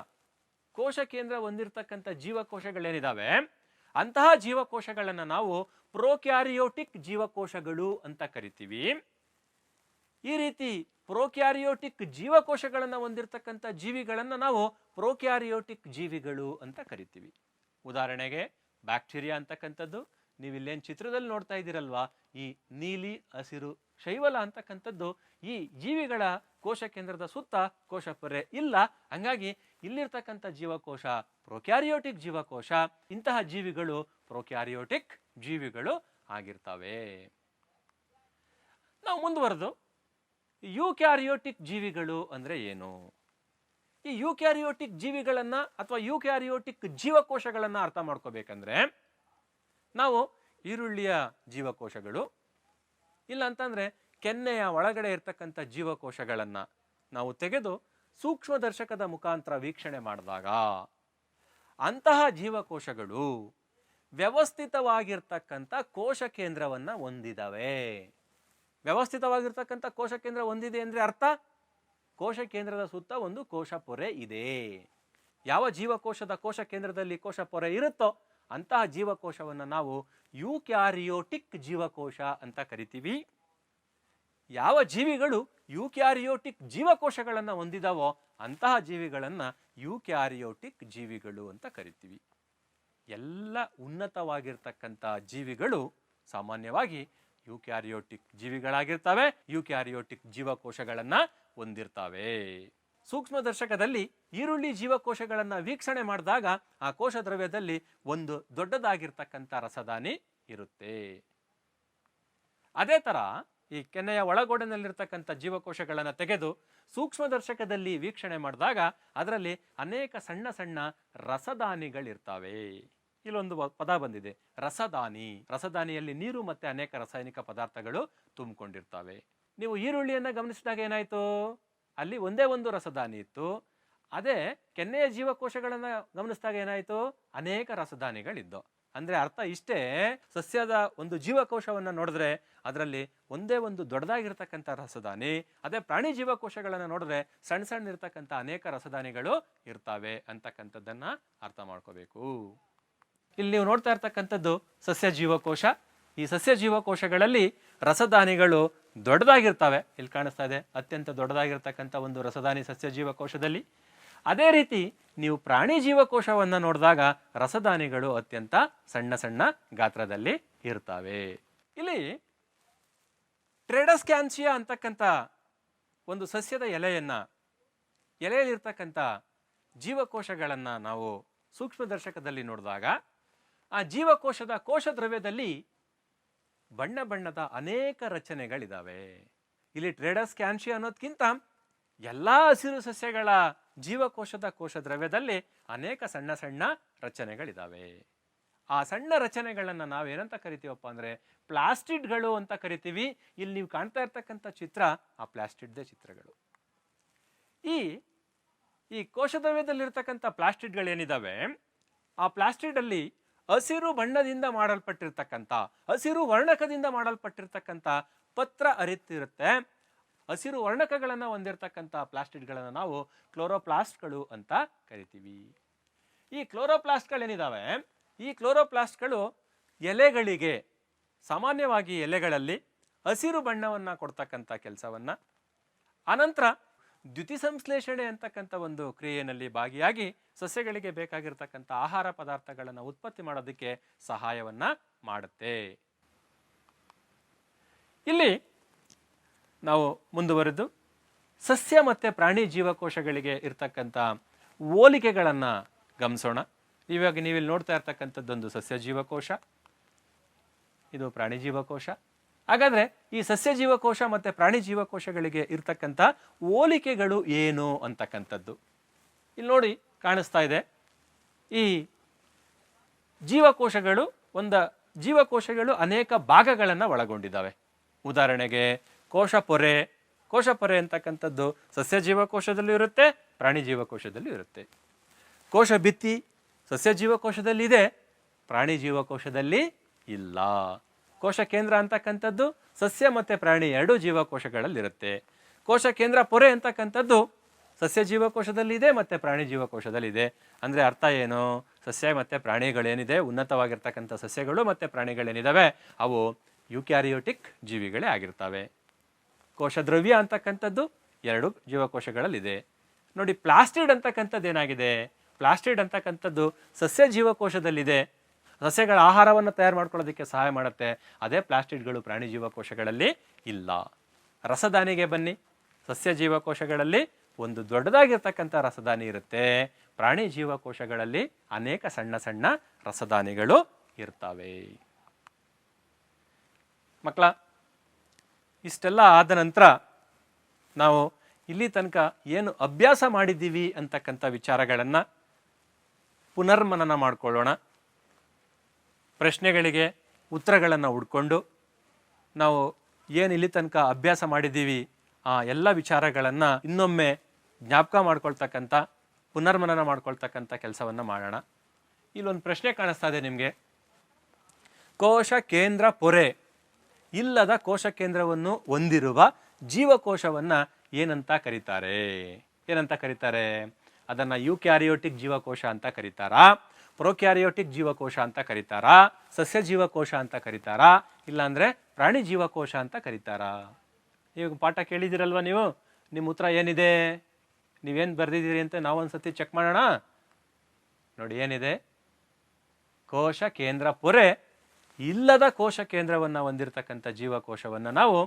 ಕೋಶ ಕೇಂದ್ರ ಹೊಂದಿರತಕ್ಕಂಥ ಜೀವಕೋಶಗಳೇನಿದಾವೆ, ಅಂತಹ ಜೀವಕೋಶಗಳನ್ನ ನಾವು ಪ್ರೋಕ್ಯಾರಿಯೋಟಿಕ್ ಜೀವಕೋಶಗಳು ಅಂತ ಕರಿತೀವಿ. ಈ ರೀತಿ ಪ್ರೋಕ್ಯಾರಿಯೋಟಿಕ್ ಜೀವಕೋಶಗಳನ್ನ ಹೊಂದಿರತಕ್ಕಂಥ ಜೀವಿಗಳನ್ನ ನಾವು ಪ್ರೋಕ್ಯಾರಿಯೋಟಿಕ್ ಜೀವಿಗಳು ಅಂತ ಕರಿತೀವಿ. ಉದಾಹರಣೆಗೆ ಬ್ಯಾಕ್ಟೀರಿಯಾ ಅಂತಕ್ಕಂಥದ್ದು ನೀವಿಲ್ಲೇನು ಚಿತ್ರದಲ್ಲಿ ನೋಡ್ತಾ ಇದ್ದೀರಲ್ವಾ, ಈ ನೀಲಿ ಹಸಿರು ಶೈವಲ ಅಂತಕ್ಕಂಥದ್ದು ಈ ಜೀವಿಗಳ ಕೋಶ ಕೇಂದ್ರದ ಸುತ್ತ ಕೋಶ ಪೊರೆ ಇಲ್ಲ. ಹಂಗಾಗಿ ಇಲ್ಲಿರ್ತಕ್ಕಂಥ ಜೀವಕೋಶ ಪ್ರೋಕ್ಯಾರಿಯೋಟಿಕ್ ಜೀವಕೋಶ. ಇಂತಹ ಜೀವಿಗಳು ಪ್ರೋಕ್ಯಾರಿಯೋಟಿಕ್ ಜೀವಿಗಳು ಆಗಿರ್ತವೆ. ನಾವು ಮುಂದುವರೆದು ಯೂಕ್ಯಾರಿಯೋಟಿಕ್ ಜೀವಿಗಳು ಅಂದ್ರೆ ಏನು? ಈ ಯೂಕ್ಯಾರಿಯೋಟಿಕ್ ಜೀವಿಗಳನ್ನ ಅಥವಾ ಯೂಕ್ಯಾರಿಯೋಟಿಕ್ ಜೀವಕೋಶಗಳನ್ನ ಅರ್ಥ ಮಾಡ್ಕೋಬೇಕಂದ್ರೆ ನಾವು ಈರುಳ್ಳಿಯ ಜೀವಕೋಶಗಳು ಇಲ್ಲ ಅಂತಂದ್ರೆ ಕೆನ್ನೆಯ ಒಳಗಡೆ ಇರ್ತಕ್ಕಂಥ ಜೀವಕೋಶಗಳನ್ನ ನಾವು ತೆಗೆದು ಸೂಕ್ಷ್ಮದರ್ಶಕದ ಮುಖಾಂತರ ವೀಕ್ಷಣೆ ಮಾಡಿದಾಗ ಅಂತಹ ಜೀವಕೋಶಗಳು ವ್ಯವಸ್ಥಿತವಾಗಿರ್ತಕ್ಕಂಥ ಕೋಶ ಕೇಂದ್ರವನ್ನ ಹೊಂದಿದವೆ. ವ್ಯವಸ್ಥಿತವಾಗಿರ್ತಕ್ಕಂಥ ಕೋಶ ಕೇಂದ್ರ ಹೊಂದಿದೆ ಅಂದ್ರೆ ಅರ್ಥ ಕೋಶ ಕೇಂದ್ರದ ಸುತ್ತ ಒಂದು ಕೋಶ ಪೊರೆ ಇದೆ. ಯಾವ ಜೀವಕೋಶದ ಕೋಶ ಕೇಂದ್ರದಲ್ಲಿ ಕೋಶ ಪೊರೆ ಇರುತ್ತೋ ಅಂತಹ ಜೀವಕೋಶವನ್ನು ನಾವು ಯೂಕ್ಯಾರಿಯೋಟಿಕ್ ಜೀವಕೋಶ ಅಂತ ಕರಿತೀವಿ. ಯಾವ ಜೀವಿಗಳು ಯೂಕ್ಯಾರಿಯೋಟಿಕ್ ಜೀವಕೋಶಗಳನ್ನು ಹೊಂದಿದಾವೋ ಅಂತಹ ಜೀವಿಗಳನ್ನು ಯೂಕ್ಯಾರಿಯೋಟಿಕ್ ಜೀವಿಗಳು ಅಂತ ಕರಿತೀವಿ. ಎಲ್ಲ ಉನ್ನತವಾಗಿರ್ತಕ್ಕಂಥ ಜೀವಿಗಳು ಸಾಮಾನ್ಯವಾಗಿ ಯೂಕ್ಯಾರಿಯೋಟಿಕ್ ಜೀವಿಗಳಾಗಿರ್ತವೆ, ಯೂಕ್ಯಾರಿಯೋಟಿಕ್ ಜೀವಕೋಶಗಳನ್ನ ಹೊಂದಿರ್ತವೆ. ಸೂಕ್ಷ್ಮದರ್ಶಕದಲ್ಲಿ ಈರುಳ್ಳಿ ಜೀವಕೋಶಗಳನ್ನ ವೀಕ್ಷಣೆ ಮಾಡಿದಾಗ ಆ ಕೋಶ ದ್ರವ್ಯದಲ್ಲಿ ಒಂದು ದೊಡ್ಡದಾಗಿರ್ತಕ್ಕಂಥ ರಸದಾನಿ ಇರುತ್ತೆ. ಅದೇ ತರ ಈ ಕೆನ್ನೆಯ ಒಳಗೋಡೆನಲ್ಲಿರ್ತಕ್ಕಂಥ ಜೀವಕೋಶಗಳನ್ನು ತೆಗೆದು ಸೂಕ್ಷ್ಮದರ್ಶಕದಲ್ಲಿ ವೀಕ್ಷಣೆ ಮಾಡಿದಾಗ ಅದರಲ್ಲಿ ಅನೇಕ ಸಣ್ಣ ಸಣ್ಣ ರಸದಾನಿಗಳಿರ್ತವೆ. ಇಲ್ಲೊಂದು ಪದ ಬಂದಿದೆ, ರಸದಾನಿ. ರಸದಾನಿಯಲ್ಲಿ ನೀರು ಮತ್ತೆ ಅನೇಕ ರಾಸಾಯನಿಕ ಪದಾರ್ಥಗಳು ತುಂಬಿಕೊಂಡಿರ್ತವೆ. ನೀವು ಈರುಳ್ಳಿಯನ್ನ ಗಮನಿಸಿದಾಗ ಏನಾಯ್ತು, ಅಲ್ಲಿ ಒಂದೇ ಒಂದು ರಸದಾನಿ ಇತ್ತು. ಅದೇ ಕೆನ್ನೆಯ ಜೀವಕೋಶಗಳನ್ನ ಗಮನಿಸಿದಾಗ ಏನಾಯ್ತು, ಅನೇಕ ರಸದಾನಿಗಳಿದ್ದು. ಅಂದ್ರೆ ಅರ್ಥ ಇಷ್ಟೇ, ಸಸ್ಯದ ಒಂದು ಜೀವಕೋಶವನ್ನ ನೋಡಿದ್ರೆ ಅದರಲ್ಲಿ ಒಂದೇ ಒಂದು ದೊಡ್ಡದಾಗಿರ್ತಕ್ಕಂಥ ರಸದಾನಿ, ಅದೇ ಪ್ರಾಣಿ ಜೀವಕೋಶಗಳನ್ನ ನೋಡಿದ್ರೆ ಸಣ್ಣ ಸಣ್ಣ ಇರ್ತಕ್ಕಂಥ ಅನೇಕ ರಸದಾನಿಗಳು ಇರ್ತವೆ ಅಂತಕ್ಕಂಥದ್ದನ್ನ ಅರ್ಥ ಮಾಡ್ಕೋಬೇಕು. ಇಲ್ಲಿ ನೀವು ನೋಡ್ತಾ ಇರ್ತಕ್ಕಂಥದ್ದು ಸಸ್ಯ ಜೀವಕೋಶ. ಈ ಸಸ್ಯ ಜೀವಕೋಶಗಳಲ್ಲಿ ರಸದಾನಿಗಳು ದೊಡ್ಡದಾಗಿರ್ತವೆ. ಇಲ್ಲಿ ಕಾಣಿಸ್ತಾ ಇದೆ, ಅತ್ಯಂತ ದೊಡ್ಡದಾಗಿರ್ತಕ್ಕಂಥ ಒಂದು ರಸದಾನಿ ಸಸ್ಯ ಜೀವಕೋಶದಲ್ಲಿ. ಅದೇ ರೀತಿ ನೀವು ಪ್ರಾಣಿ ಜೀವಕೋಶವನ್ನು ನೋಡಿದಾಗ ರಸದಾನಿಗಳು ಅತ್ಯಂತ ಸಣ್ಣ ಸಣ್ಣ ಗಾತ್ರದಲ್ಲಿ ಇರ್ತವೆ. ಇಲ್ಲಿ ಟ್ರೇಡಸ್ಕ್ಯಾನ್ಸಿಯಾ ಅಂತಕ್ಕಂಥ ಒಂದು ಸಸ್ಯದ ಎಲೆಯಲ್ಲಿರ್ತಕ್ಕಂಥ ಜೀವಕೋಶಗಳನ್ನ ನಾವು ಸೂಕ್ಷ್ಮದರ್ಶಕದಲ್ಲಿ ನೋಡಿದಾಗ ಆ ಜೀವಕೋಶದ ಕೋಶ ದ್ರವ್ಯದಲ್ಲಿ ಬಣ್ಣ ಬಣ್ಣದ ಅನೇಕ ರಚನೆಗಳಿದಾವೆ. ಇಲ್ಲಿ ಟ್ರೇಡಸ್ಕ್ಯಾನ್ಸಿಯಾ ಅನ್ನೋದಕ್ಕಿಂತ ಎಲ್ಲಾ ಹಸಿರು ಸಸ್ಯಗಳ ಜೀವಕೋಶದ ಕೋಶ ದ್ರವ್ಯದಲ್ಲಿ ಅನೇಕ ಸಣ್ಣ ಸಣ್ಣ ರಚನೆಗಳಿದಾವೆ. ಆ ಸಣ್ಣ ರಚನೆಗಳನ್ನ ನಾವೇನಂತ ಕರಿತೀವಪ್ಪ ಅಂದ್ರೆ ಪ್ಲಾಸ್ಟಿಡ್ಗಳು ಅಂತ ಕರಿತೀವಿ. ಇಲ್ಲಿ ನೀವು ಕಾಣ್ತಾ ಇರ್ತಕ್ಕಂಥ ಚಿತ್ರ ಆ ಪ್ಲಾಸ್ಟಿಡ್ದೇ ಚಿತ್ರಗಳು. ಈ ಕೋಶ ದ್ರವ್ಯದಲ್ಲಿರ್ತಕ್ಕಂಥ ಪ್ಲಾಸ್ಟಿಡ್ಗಳೇನಿದಾವೆ, ಆ ಪ್ಲಾಸ್ಟಿಡ್ ಅಲ್ಲಿ ಹಸಿರು ಬಣ್ಣದಿಂದ ಮಾಡಲ್ಪಟ್ಟಿರ್ತಕ್ಕಂಥ, ಹಸಿರು ವರ್ಣಕದಿಂದ ಮಾಡಲ್ಪಟ್ಟಿರ್ತಕ್ಕಂಥ ಪತ್ರ ಅರಿತಿರುತ್ತೆ. ಹಸಿರು ವರ್ಣಕಗಳನ್ನು ಹೊಂದಿರತಕ್ಕಂಥ ಪ್ಲಾಸ್ಟಿಡ್ಗಳನ್ನು ನಾವು ಕ್ಲೋರೋಪ್ಲಾಸ್ಟ್ಗಳು ಅಂತ ಕರಿತೀವಿ. ಈ ಕ್ಲೋರೋಪ್ಲಾಸ್ಟ್ಗಳೇನಿದಾವೆ, ಈ ಕ್ಲೋರೋಪ್ಲಾಸ್ಟ್ಗಳು ಎಲೆಗಳಿಗೆ, ಸಾಮಾನ್ಯವಾಗಿ ಎಲೆಗಳಲ್ಲಿ ಹಸಿರು ಬಣ್ಣವನ್ನು ಕೊಡ್ತಕ್ಕಂಥ ಕೆಲಸವನ್ನ, ಅನಂತರ ದ್ಯುತಿಸಂಶ್ಲೇಷಣೆ ಅಂತಕ್ಕಂಥ ಒಂದು ಕ್ರಿಯೆಯಲ್ಲಿ ಭಾಗಿಯಾಗಿ ಸಸ್ಯಗಳಿಗೆ ಬೇಕಾಗಿರ್ತಕ್ಕಂಥ ಆಹಾರ ಪದಾರ್ಥಗಳನ್ನು ಉತ್ಪತ್ತಿ ಮಾಡೋದಕ್ಕೆ ಸಹಾಯವನ್ನ ಮಾಡುತ್ತೆ. ಇಲ್ಲಿ ನಾವು ಮುಂದುವರೆದು ಸಸ್ಯ ಮತ್ತೆ ಪ್ರಾಣಿ ಜೀವಕೋಶಗಳಿಗೆ ಇರ್ತಕ್ಕಂಥ ಹೋಲಿಕೆಗಳನ್ನ ಗಮನಿಸೋಣ. ಇವಾಗ ನೀವಿಲ್ಲಿ ನೋಡ್ತಾ ಇರ್ತಕ್ಕಂಥದ್ದೊಂದು ಸಸ್ಯ ಜೀವಕೋಶ, ಇದು ಪ್ರಾಣಿ ಜೀವಕೋಶ. ಹಾಗಾದ್ರೆ ಈ ಸಸ್ಯ ಜೀವಕೋಶ ಮತ್ತೆ ಪ್ರಾಣಿ ಜೀವಕೋಶಗಳಿಗೆ ಇರ್ತಕ್ಕಂಥ ಹೋಲಿಕೆಗಳು ಏನು ಅಂತಕ್ಕಂಥದ್ದು ಇಲ್ಲಿ ನೋಡಿ ಕಾಣಿಸ್ತಾ ಇದೆ. ಈ ಜೀವಕೋಶಗಳು ಅನೇಕ ಭಾಗಗಳನ್ನು ಒಳಗೊಂಡಿದ್ದಾವೆ. ಉದಾಹರಣೆಗೆ ಕೋಶಪೊರೆ ಅಂತಕ್ಕಂಥದ್ದು ಸಸ್ಯ ಜೀವಕೋಶದಲ್ಲೂ ಇರುತ್ತೆ, ಪ್ರಾಣಿ ಜೀವಕೋಶದಲ್ಲೂ ಇರುತ್ತೆ. ಕೋಶ ಭಿತ್ತಿ ಸಸ್ಯ ಜೀವಕೋಶದಲ್ಲಿ ಇದೆ, ಪ್ರಾಣಿ ಜೀವಕೋಶದಲ್ಲಿ ಇಲ್ಲ. ಕೋಶ ಕೇಂದ್ರ ಅಂತಕ್ಕಂಥದ್ದು ಸಸ್ಯ ಮತ್ತೆ ಪ್ರಾಣಿ ಎರಡೂ ಜೀವಕೋಶಗಳಲ್ಲಿರುತ್ತೆ. ಕೋಶ ಕೇಂದ್ರ ಪೊರೆ ಅಂತಕ್ಕಂಥದ್ದು ಸಸ್ಯ ಜೀವಕೋಶದಲ್ಲಿ ಇದೆ ಮತ್ತೆ ಪ್ರಾಣಿ ಜೀವಕೋಶದಲ್ಲಿ ಇದೆ. ಅಂದ್ರೆ ಅರ್ಥ ಏನು, ಸಸ್ಯ ಮತ್ತೆ ಪ್ರಾಣಿಗಳೇನಿದೆ, ಉನ್ನತವಾಗಿರ್ತಕ್ಕಂಥ ಸಸ್ಯಗಳು ಮತ್ತೆ ಪ್ರಾಣಿಗಳೇನಿದಾವೆ ಅವು ಯೂಕ್ಯಾರಿಯೋಟಿಕ್ ಜೀವಿಗಳೇ ಆಗಿರ್ತವೆ. ಕೋಶ ದ್ರವ್ಯ ಅಂತಕ್ಕಂಥದ್ದು ಎರಡು ಜೀವಕೋಶಗಳಲ್ಲಿದೆ. ನೋಡಿ, ಪ್ಲಾಸ್ಟಿಡ್ ಅಂತಕ್ಕಂಥದ್ದು ಏನಾಗಿದೆ, ಪ್ಲಾಸ್ಟಿಡ್ ಅಂತಕ್ಕಂಥದ್ದು ಸಸ್ಯ ಜೀವಕೋಶದಲ್ಲಿದೆ, ಸಸ್ಯಗಳ ಆಹಾರವನ್ನು ತಯಾರು ಮಾಡ್ಕೊಳ್ಳೋದಕ್ಕೆ ಸಹಾಯ ಮಾಡುತ್ತೆ. ಅದೇ ಪ್ಲಾಸ್ಟಿಡ್ಗಳು ಪ್ರಾಣಿ ಜೀವಕೋಶಗಳಲ್ಲಿ ಇಲ್ಲ. ರಸದಾನಿಗೆ ಬನ್ನಿ, ಸಸ್ಯ ಜೀವಕೋಶಗಳಲ್ಲಿ ಒಂದು ದೊಡ್ಡದಾಗಿರ್ತಕ್ಕಂಥ ರಸದಾನಿ ಇರುತ್ತೆ, ಪ್ರಾಣಿ ಜೀವಕೋಶಗಳಲ್ಲಿ ಅನೇಕ ಸಣ್ಣ ಸಣ್ಣ ರಸದಾನಿಗಳು ಇರ್ತವೆ. ಮಕ್ಕಳ, ಇಷ್ಟೆಲ್ಲ ಆದ ನಂತರ ನಾವು ಇಲ್ಲಿ ತನಕ ಏನು ಅಭ್ಯಾಸ ಮಾಡಿದ್ದೀವಿ ಅಂತಕ್ಕಂಥ ವಿಚಾರಗಳನ್ನು ಪುನರ್ಮನನ ಮಾಡಿಕೊಳ್ಳೋಣ. ಪ್ರಶ್ನೆಗಳಿಗೆ ಉತ್ತರಗಳನ್ನು ಹುಡ್ಕೊಂಡು ನಾವು ಏನು ಇಲ್ಲಿ ತನಕ ಅಭ್ಯಾಸ ಮಾಡಿದ್ದೀವಿ ಆ ಎಲ್ಲ ವಿಚಾರಗಳನ್ನು ಇನ್ನೊಮ್ಮೆ ಜ್ಞಾಪಕ ಮಾಡ್ಕೊಳ್ತಕ್ಕಂಥ, ಪುನರ್ಮನನ ಮಾಡ್ಕೊಳ್ತಕ್ಕಂಥ ಕೆಲಸವನ್ನು ಮಾಡೋಣ. ಇಲ್ಲೊಂದು ಪ್ರಶ್ನೆ ಕಾಣಿಸ್ತಾ ಇದೆ ನಿಮಗೆ. ಕೋಶ ಕೇಂದ್ರ ಪೊರೆ ಇಲ್ಲದ ಕೋಶ ಕೇಂದ್ರವನ್ನು ಹೊಂದಿರುವ ಜೀವಕೋಶವನ್ನು ಏನಂತ ಕರೀತಾರೆ? ಅದನ್ನು ಯೂಕ್ಯಾರಿಯೋಟಿಕ್ ಜೀವಕೋಶ ಅಂತ ಕರೀತಾರಾ, ಪ್ರೊಕ್ಯಾರಿಯೋಟಿಕ್ ಜೀವಕೋಶ ಅಂತ ಕರೀತಾರಾ, ಸಸ್ಯ ಜೀವಕೋಶ ಅಂತ ಕರೀತಾರಾ, ಇಲ್ಲಾಂದ್ರೆ ಪ್ರಾಣಿ ಜೀವಕೋಶ ಅಂತ ಕರೀತಾರಾ? ನೀವು ಪಾಠ ಕೇಳಿದಿರಲ್ವ, ನೀವು ನಿಮ್ಮ ಉತ್ತರ ಏನಿದೆ, ನೀವೇನು ಬರೆದಿದ್ದೀರಿ ಅಂತ ನಾವೊಂದ್ಸತಿ ಚೆಕ್ ಮಾಡೋಣ. ನೋಡಿ ಏನಿದೆ, ಕೋಶ ಕೇಂದ್ರ ಪೊರೆ ಇಲ್ಲದ ಕೋಶ ಕೇಂದ್ರವನ್ನು ಹೊಂದಿರತಕ್ಕಂಥ ಜೀವಕೋಶವನ್ನು ನಾವು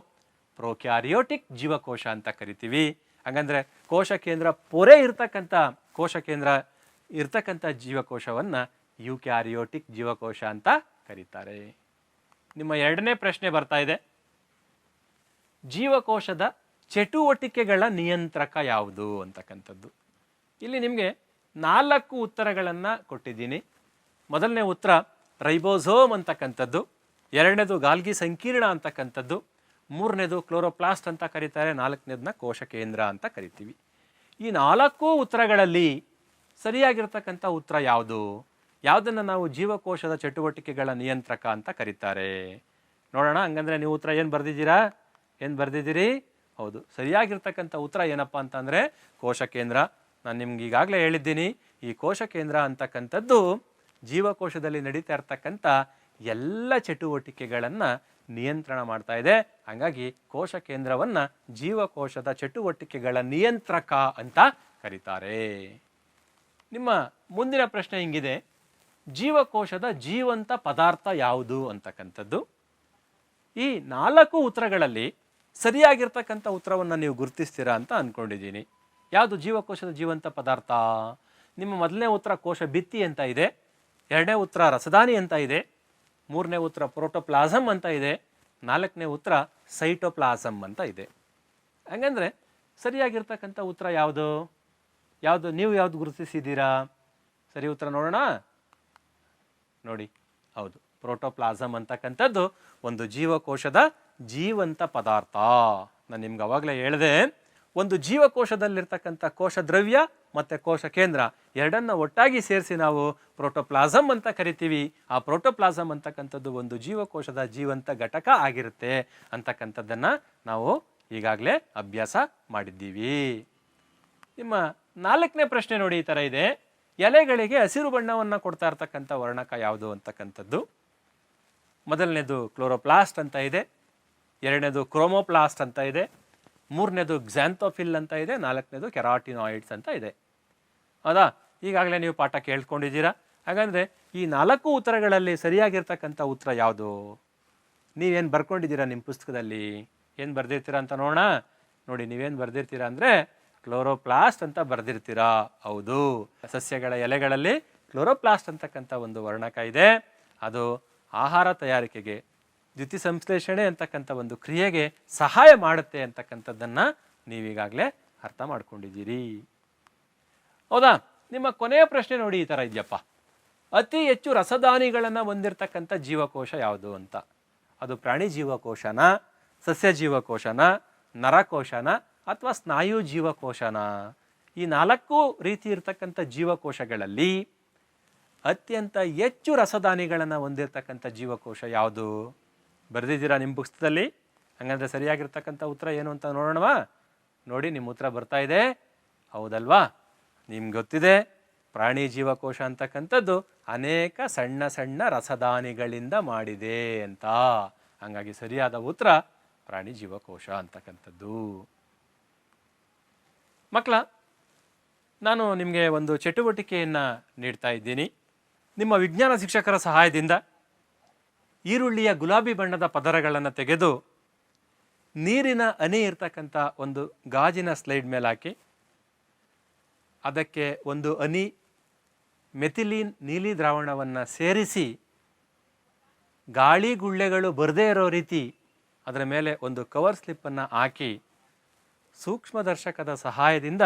ಪ್ರೊಕ್ಯಾರಿಯೋಟಿಕ್ ಜೀವಕೋಶ ಅಂತ ಕರಿತೀವಿ. ಹಾಗಂದ್ರೆ ಕೋಶ ಕೇಂದ್ರ ಪೊರೆ ಇರ್ತಕ್ಕಂಥ ಕೋಶ ಕೇಂದ್ರ ಇರ್ತಕ್ಕಂಥ ಜೀವಕೋಶವನ್ನು ಯೂಕ್ಯಾರಿಯೋಟಿಕ್ ಜೀವಕೋಶ ಅಂತ ಕರೀತಾರೆ. ನಿಮ್ಮ ಎರಡನೇ ಪ್ರಶ್ನೆ ಬರ್ತಾ ಇದೆ, ಜೀವಕೋಶದ ಚಟುವಟಿಕೆಗಳ ನಿಯಂತ್ರಕ ಯಾವುದು ಅಂತಕ್ಕಂಥದ್ದು. ಇಲ್ಲಿ ನಿಮಗೆ 4 ಉತ್ತರಗಳನ್ನು ಕೊಟ್ಟಿದ್ದೀನಿ. ಮೊದಲನೇ ಉತ್ತರ ರೈಬೋಸೋಮ್ ಅಂತಕ್ಕಂಥದ್ದು, ಎರಡನೇದು ಗಾಲ್ಗಿ ಸಂಕೀರ್ಣ ಅಂತಕ್ಕಂಥದ್ದು, ಮೂರನೇದು ಕ್ಲೋರೋಪ್ಲಾಸ್ಟ್ ಅಂತ ಕರೀತಾರೆ, ನಾಲ್ಕನೇದನ್ನ ಕೋಶ ಕೇಂದ್ರ ಅಂತ ಕರಿತೀವಿ. ಈ 4 ಉತ್ತರಗಳಲ್ಲಿ ಸರಿಯಾಗಿರ್ತಕ್ಕಂಥ ಉತ್ತರ ಯಾವುದು? ಯಾವುದನ್ನು ನಾವು ಜೀವಕೋಶದ ಚಟುವಟಿಕೆಗಳ ನಿಯಂತ್ರಕ ಅಂತ ಕರೀತಾರೆ? ನೋಡೋಣ. ಹಂಗಂದ್ರೆ ನೀವು ಉತ್ತರ ಏನು ಬರ್ದಿದ್ದೀರಿ? ಹೌದು, ಸರಿಯಾಗಿರ್ತಕ್ಕಂಥ ಉತ್ತರ ಏನಪ್ಪ ಅಂತಂದರೆ ಕೋಶ ಕೇಂದ್ರ. ನಾನು ನಿಮ್ಗೆ ಈಗಾಗಲೇ ಹೇಳಿದ್ದೀನಿ, ಈ ಕೋಶ ಕೇಂದ್ರ ಅಂತಕ್ಕಂಥದ್ದು ಜೀವಕೋಶದಲ್ಲಿ ನಡೀತಾ ಇರ್ತಕ್ಕಂಥ ಎಲ್ಲ ಚಟುವಟಿಕೆಗಳನ್ನು ನಿಯಂತ್ರಣ ಮಾಡ್ತಾ ಇದೆ. ಹಾಗಾಗಿ ಕೋಶ ಕೇಂದ್ರವನ್ನು ಜೀವಕೋಶದ ಚಟುವಟಿಕೆಗಳ ನಿಯಂತ್ರಕ ಅಂತ ಕರೀತಾರೆ. ನಿಮ್ಮ ಮುಂದಿನ ಪ್ರಶ್ನೆ ಹಿಂಗಿದೆ, ಜೀವಕೋಶದ ಜೀವಂತ ಪದಾರ್ಥ ಯಾವುದು ಅಂತಕ್ಕಂಥದ್ದು. ಈ 4 ಉತ್ತರಗಳಲ್ಲಿ ಸರಿಯಾಗಿರ್ತಕ್ಕಂಥ ಉತ್ತರವನ್ನು ನೀವು ಗುರುತಿಸ್ತೀರಾ ಅಂತ ಅಂದ್ಕೊಂಡಿದ್ದೀನಿ. ಯಾವುದು ಜೀವಕೋಶದ ಜೀವಂತ ಪದಾರ್ಥ? ನಿಮ್ಮ ಮೊದಲನೇ ಉತ್ತರ ಕೋಶ ಭಿತ್ತಿ ಅಂತ ಇದೆ, ಎರಡನೇ ಉತ್ತರ ರಸದಾನಿ ಅಂತ ಇದೆ, ಮೂರನೇ ಉತ್ತರ ಪ್ರೋಟೋಪ್ಲಾಸಮ್ ಅಂತ ಇದೆ, ನಾಲ್ಕನೇ ಉತ್ತರ ಸೈಟೋಪ್ಲಾಸಮ್ ಅಂತ ಇದೆ. ಹಾಗಂದ್ರೆ ಸರಿಯಾಗಿರ್ತಕ್ಕಂಥ ಉತ್ತರ ಯಾವುದು? ನೀವು ಯಾವುದು ಗುರುತಿಸಿದ್ದೀರಾ? ಸರಿ ಉತ್ತರ ನೋಡೋಣ. ನೋಡಿ, ಹೌದು, ಪ್ರೋಟೋಪ್ಲಾಸಮ್ ಅಂತಕ್ಕಂಥದ್ದು ಒಂದು ಜೀವಕೋಶದ ಜೀವಂತ ಪದಾರ್ಥ. ನಾನು ನಿಮ್ಗೆ ಅವಾಗಲೇ ಹೇಳಿದೆ, ಒಂದು ಜೀವಕೋಶದಲ್ಲಿರ್ತಕ್ಕಂಥ ಕೋಶ ದ್ರವ್ಯ ಮತ್ತು ಕೋಶ ಕೇಂದ್ರ ಎರಡನ್ನ ಒಟ್ಟಾಗಿ ಸೇರಿಸಿ ನಾವು ಪ್ರೋಟೋಪ್ಲಾಸಮ್ ಅಂತ ಕರಿತೀವಿ. ಆ ಪ್ರೋಟೋಪ್ಲಾಸಮ್ ಅಂತಕ್ಕಂಥದ್ದು ಒಂದು ಜೀವಕೋಶದ ಜೀವಂತ ಘಟಕ ಆಗಿರುತ್ತೆ ಅಂತಕ್ಕಂಥದ್ದನ್ನು ನಾವು ಈಗಾಗಲೇ ಅಭ್ಯಾಸ ಮಾಡಿದ್ದೀವಿ. ನಿಮ್ಮ 4ನೇ ಪ್ರಶ್ನೆ ನೋಡಿ, ಈ ಥರ ಇದೆ, ಎಲೆಗಳಿಗೆ ಹಸಿರು ಬಣ್ಣವನ್ನು ಕೊಡ್ತಾ ಇರ್ತಕ್ಕಂಥ ವರ್ಣಕ ಯಾವುದು ಅಂತಕ್ಕಂಥದ್ದು. ಮೊದಲನೇದು ಕ್ಲೋರೋಪ್ಲಾಸ್ಟ್ ಅಂತ ಇದೆ, ಎರಡನೇದು ಕ್ರೋಮೋಪ್ಲಾಸ್ಟ್ ಅಂತ ಇದೆ, ಮೂರನೇದು ಕ್ಸಾಂಥೋಫಿಲ್ ಅಂತ ಇದೆ, ನಾಲ್ಕನೇದು ಕೆರಾಟಿನಾಯ್ಡ್ಸ್ ಅಂತ ಇದೆ. ಹೌದಾ? ಈಗಾಗಲೇ ನೀವು ಪಾಠ ಕೇಳ್ಕೊಂಡಿದ್ದೀರಾ. ಹಾಗಂದರೆ ಈ 4 ಉತ್ತರಗಳಲ್ಲಿ ಸರಿಯಾಗಿರ್ತಕ್ಕಂಥ ಉತ್ತರ ಯಾವುದು? ನೀವೇನು ಬರ್ಕೊಂಡಿದ್ದೀರಾ ನಿಮ್ಮ ಪುಸ್ತಕದಲ್ಲಿ? ಏನು ಬರ್ದಿರ್ತೀರಾ ಅಂತ ನೋಡೋಣ. ನೋಡಿ, ನೀವೇನು ಬರ್ದಿರ್ತೀರಾ ಅಂದರೆ ಕ್ಲೋರೋಪ್ಲಾಸ್ಟ್ ಅಂತ ಬರ್ದಿರ್ತೀರಾ. ಹೌದು, ಸಸ್ಯಗಳ ಎಲೆಗಳಲ್ಲಿ ಕ್ಲೋರೋಪ್ಲಾಸ್ಟ್ ಅಂತಕ್ಕಂಥ ಒಂದು ವರ್ಣಕ ಇದೆ. ಅದು ಆಹಾರ ತಯಾರಿಕೆಗೆ, ದ್ಯುತಿ ಸಂಶ್ಲೇಷಣೆ ಅಂತಕ್ಕಂಥ ಒಂದು ಕ್ರಿಯೆಗೆ ಸಹಾಯ ಮಾಡುತ್ತೆ ಅಂತಕ್ಕಂಥದ್ದನ್ನು ನೀವೀಗಾಗಲೇ ಅರ್ಥ ಮಾಡ್ಕೊಂಡಿದ್ದೀರಿ. ಹೌದಾ? ನಿಮ್ಮ ಕೊನೆಯ ಪ್ರಶ್ನೆ ನೋಡಿ, ಈ ಥರ ಇದೆಯಪ್ಪ, ಅತಿ ಹೆಚ್ಚು ರಸದಾನಿಗಳನ್ನು ಹೊಂದಿರತಕ್ಕಂಥ ಜೀವಕೋಶ ಯಾವುದು ಅಂತ. ಅದು ಪ್ರಾಣಿ ಜೀವಕೋಶನ, ಸಸ್ಯ ಜೀವಕೋಶನ, ನರಕೋಶನ ಅಥವಾ ಸ್ನಾಯು ಜೀವಕೋಶನ? ಈ 4 ರೀತಿ ಇರ್ತಕ್ಕಂಥ ಜೀವಕೋಶಗಳಲ್ಲಿ ಅತ್ಯಂತ ಹೆಚ್ಚು ರಸದಾನಿಗಳನ್ನು ಹೊಂದಿರತಕ್ಕಂಥ ಜೀವಕೋಶ ಯಾವುದು? ಬರೆದಿದ್ದೀರಾ ನಿಮ್ಮ ಪುಸ್ತಕದಲ್ಲಿ? ಹಂಗಂದ್ರೆ ಸರಿಯಾಗಿರ್ತಕ್ಕಂಥ ಉತ್ತರ ಏನು ಅಂತ ನೋಡೋಣವಾ? ನೋಡಿ, ನಿಮ್ಮ ಉತ್ತರ ಬರ್ತಾ ಇದೆ, ಹೌದಲ್ವಾ? ನಿಮ್ಗೆ ಗೊತ್ತಿದೆ, ಪ್ರಾಣಿ ಜೀವಕೋಶ ಅಂತಕ್ಕಂಥದ್ದು ಅನೇಕ ಸಣ್ಣ ಸಣ್ಣ ರಸದಾನಿಗಳಿಂದ ಮಾಡಿದೆ ಅಂತ. ಹಾಗಾಗಿ ಸರಿಯಾದ ಉತ್ತರ ಪ್ರಾಣಿ ಜೀವಕೋಶ ಅಂತಕ್ಕಂಥದ್ದು. ಮಕ್ಕಳ, ನಾನು ನಿಮಗೆ ಒಂದು ಚಟುವಟಿಕೆಯನ್ನು ನೀಡ್ತಾ ಇದ್ದೀನಿ. ನಿಮ್ಮ ವಿಜ್ಞಾನ ಶಿಕ್ಷಕರ ಸಹಾಯದಿಂದ ಈರುಳ್ಳಿಯ ಗುಲಾಬಿ ಬಣ್ಣದ ಪದರಗಳನ್ನು ತೆಗೆದು ನೀರಿನ ಹನಿ ಇರ್ತಕ್ಕಂಥ ಒಂದು ಗಾಜಿನ ಸ್ಲೈಡ್ ಮೇಲೆ ಹಾಕಿ ಅದಕ್ಕೆ ಒಂದು ಹನಿ ಮೆಥಿಲೀನ್ ನೀಲಿ ದ್ರಾವಣವನ್ನು ಸೇರಿಸಿ ಗಾಳಿ ಗುಳ್ಳೆಗಳು ಬರದೇ ಇರೋ ರೀತಿ ಅದರ ಮೇಲೆ ಒಂದು ಕವರ್ ಸ್ಲಿಪ್ಪನ್ನು ಹಾಕಿ ಸೂಕ್ಷ್ಮದರ್ಶಕದ ಸಹಾಯದಿಂದ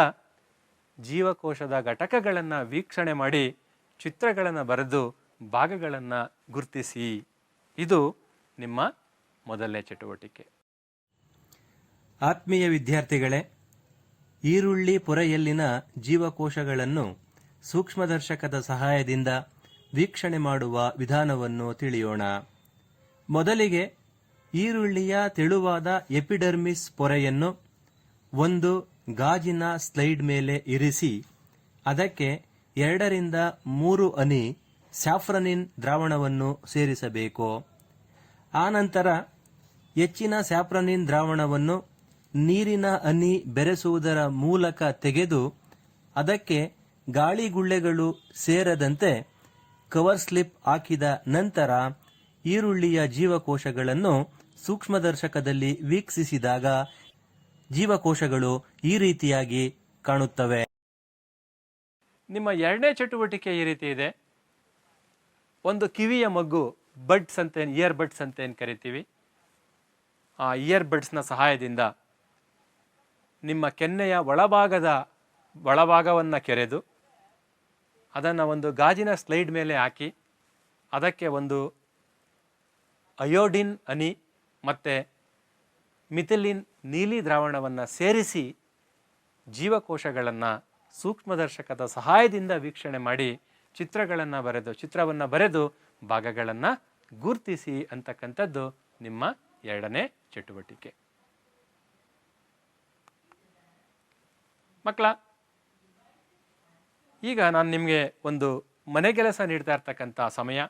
ಜೀವಕೋಶದ ಘಟಕಗಳನ್ನು ವೀಕ್ಷಣೆ ಮಾಡಿ ಚಿತ್ರಗಳನ್ನು ಬರೆದು ಭಾಗಗಳನ್ನು ಗುರುತಿಸಿ. ಇದು ನಿಮ್ಮ ಮೊದಲನೇ ಚಟುವಟಿಕೆ. ಆತ್ಮೀಯ ವಿದ್ಯಾರ್ಥಿಗಳೇ, ಈರುಳ್ಳಿ ಪೊರೆಯಲ್ಲಿನ ಜೀವಕೋಶಗಳನ್ನು ಸೂಕ್ಷ್ಮದರ್ಶಕದ ಸಹಾಯದಿಂದ ವೀಕ್ಷಣೆ ಮಾಡುವ ವಿಧಾನವನ್ನು ತಿಳಿಯೋಣ. ಮೊದಲಿಗೆ ಈರುಳ್ಳಿಯ ತೆಳುವಾದ ಎಪಿಡರ್ಮಿಸ್ ಪೊರೆಯನ್ನು ಒಂದು ಗಾಜಿನ ಸ್ಲೈಡ್ ಮೇಲೆ ಇರಿಸಿ ಅದಕ್ಕೆ 2 ರಿಂದ 3 ಹನಿ ಸ್ಯಾಫ್ರನಿನ್ ದ್ರಾವಣವನ್ನು ಸೇರಿಸಬೇಕು. ಆನಂತರ ಹೆಚ್ಚಿನ ಸ್ಯಾಫ್ರನಿನ್ ದ್ರಾವಣವನ್ನು ನೀರಿನ ಹನಿ ಬೆರೆಸುವುದರ ಮೂಲಕ ತೆಗೆದು ಅದಕ್ಕೆ ಗಾಳಿಗುಳ್ಳೆಗಳು ಸೇರದಂತೆ ಕವರ್ ಸ್ಲಿಪ್ ಹಾಕಿದ ನಂತರ ಈರುಳ್ಳಿಯ ಜೀವಕೋಶಗಳನ್ನು ಸೂಕ್ಷ್ಮದರ್ಶಕದಲ್ಲಿ ವೀಕ್ಷಿಸಿದಾಗ ಜೀವಕೋಶಗಳು ಈ ರೀತಿಯಾಗಿ ಕಾಣುತ್ತವೆ. ನಿಮ್ಮ ಎರಡನೇ ಚಟುವಟಿಕೆ ಈ ರೀತಿ ಇದೆ. ಒಂದು ಕಿವಿಯ ಮಗ್ಗು, ಬಡ್ಸ್ ಅಂತ ಇಯರ್ ಬಡ್ಸ್ ಅಂತ ಏನು ಕರಿತೀವಿ, ಆ ಇಯರ್ ಬಡ್ಸ್ನ ಸಹಾಯದಿಂದ ನಿಮ್ಮ ಕೆನ್ನೆಯ ಒಳಭಾಗವನ್ನು ಕೆರೆದು ಅದನ್ನು ಒಂದು ಗಾಜಿನ ಸ್ಲೈಡ್ ಮೇಲೆ ಹಾಕಿ ಅದಕ್ಕೆ ಒಂದು ಅಯೋಡಿನ್ ಹನಿ ಮತ್ತು ಮಿಥಿಲಿನ್ ನೀಲಿ ದ್ರಾವಣವನ್ನು ಸೇರಿಸಿ ಜೀವಕೋಶಗಳನ್ನು ಸೂಕ್ಷ್ಮದರ್ಶಕದ ಸಹಾಯದಿಂದ ವೀಕ್ಷಣೆ ಮಾಡಿ ಚಿತ್ರವನ್ನು ಬರೆದು ಭಾಗಗಳನ್ನು ಗುರುತಿಸಿ ಅಂತಕ್ಕಂಥದ್ದು ನಿಮ್ಮ ಎರಡನೇ ಚಟುವಟಿಕೆ. ಮಕ್ಕಳ, ಈಗ ನಾನು ನಿಮಗೆ ಒಂದು ಮನೆಗೆಲಸ ನೀಡ್ತಾ ಇರ್ತಕ್ಕಂಥ ಸಮಯ.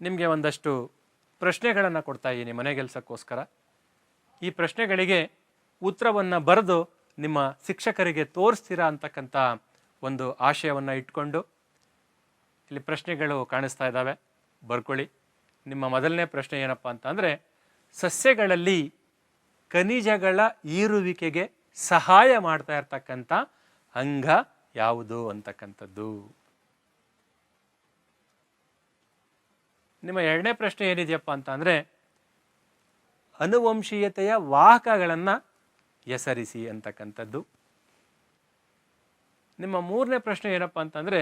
ನಿಮಗೆ ಒಂದಷ್ಟು ಪ್ರಶ್ನೆಗಳನ್ನು ಕೊಡ್ತಾ ಇದ್ದೀನಿ ಮನೆಗೆಲಸಕ್ಕೋಸ್ಕರ. ಈ ಪ್ರಶ್ನೆಗಳಿಗೆ ಉತ್ತರವನ್ನು ಬರೆದು ನಿಮ್ಮ ಶಿಕ್ಷಕರಿಗೆ ತೋರಿಸ್ತೀರಾ ಅಂತಕ್ಕಂಥ ಒಂದು ಆಶಯವನ್ನು ಇಟ್ಕೊಂಡು ಇಲ್ಲಿ ಪ್ರಶ್ನೆಗಳು ಕಾಣಿಸ್ತಾ ಇದ್ದಾವೆ, ಬರ್ಕೊಳ್ಳಿ. ನಿಮ್ಮ ಮೊದಲನೇ ಪ್ರಶ್ನೆ ಏನಪ್ಪ ಅಂತಂದರೆ, ಸಸ್ಯಗಳಲ್ಲಿ ಖನಿಜಗಳ ಹೀರುವಿಕೆಗೆ ಸಹಾಯ ಮಾಡ್ತಾ ಇರ್ತಕ್ಕಂಥ ಅಂಗ ಯಾವುದು ಅಂತಕ್ಕಂಥದ್ದು. ನಿಮ್ಮ ಎರಡನೇ ಪ್ರಶ್ನೆ ಏನಿದೆಯಪ್ಪ ಅಂತ ಅಂದರೆ, ಅನುವಂಶೀಯತೆಯ ವಾಹಕಗಳನ್ನು ಹೆಸರಿಸಿ ಅಂತಕ್ಕಂಥದ್ದು. ನಿಮ್ಮ ಮೂರನೇ ಪ್ರಶ್ನೆ ಏನಪ್ಪ ಅಂತಂದರೆ,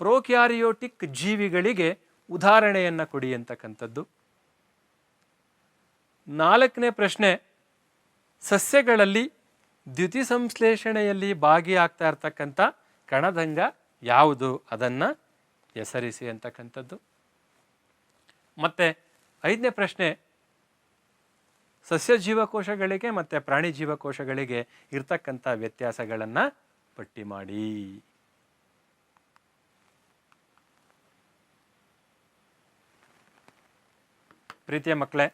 ಪ್ರೋಕ್ಯಾರಿಯೋಟಿಕ್ ಜೀವಿಗಳಿಗೆ ಉದಾಹರಣೆಯನ್ನು ಕೊಡಿ ಅಂತಕ್ಕಂಥದ್ದು. ನಾಲ್ಕನೇ ಪ್ರಶ್ನೆ, ಸಸ್ಯಗಳಲ್ಲಿ ದ್ಯುತಿಸಂಶ್ಲೇಷಣೆಯಲ್ಲಿ ಭಾಗಿಯಾಗ್ತಾ ಇರ್ತಕ್ಕಂಥ ಕಣದಂಗ ಯಾವುದು, ಅದನ್ನು ಹೆಸರಿಸಿ ಅಂತಕ್ಕಂಥದ್ದು. ಮತ್ತು ಐದನೇ ಪ್ರಶ್ನೆ, ಸಸ್ಯ ಜೀವಕೋಶಗಳಿಗೆ ಮತ್ತು ಪ್ರಾಣಿ ಜೀವಕೋಶಗಳಿಗೆ ಇರ್ತಕ್ಕಂಥ ವ್ಯತ್ಯಾಸಗಳನ್ನು ಪಟ್ಟಿ ಮಾಡಿ. ಪ್ರೀತಿಯ ಮಕ್ಕಳೇ,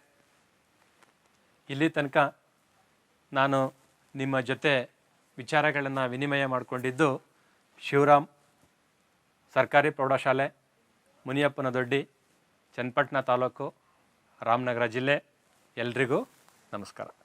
ಇಲ್ಲಿ ತನಕ ನಾನು ನಿಮ್ಮ ಜೊತೆ ವಿಚಾರಗಳನ್ನು ವಿನಿಮಯ ಮಾಡಿಕೊಂಡಿದ್ದು ಶಿವರಾಮ್ ಸರ್ಕಾರಿ ಪ್ರೌಢಶಾಲೆ, ಮುನಿಯಪ್ಪನದೊಡ್ಡಿ, ಚನ್ನಪಟ್ಟಣ ತಾಲೂಕು, ರಾಮನಗರ ಜಿಲ್ಲೆ. ಎಲ್ರಿಗೂ ನಮಸ್ಕಾರ.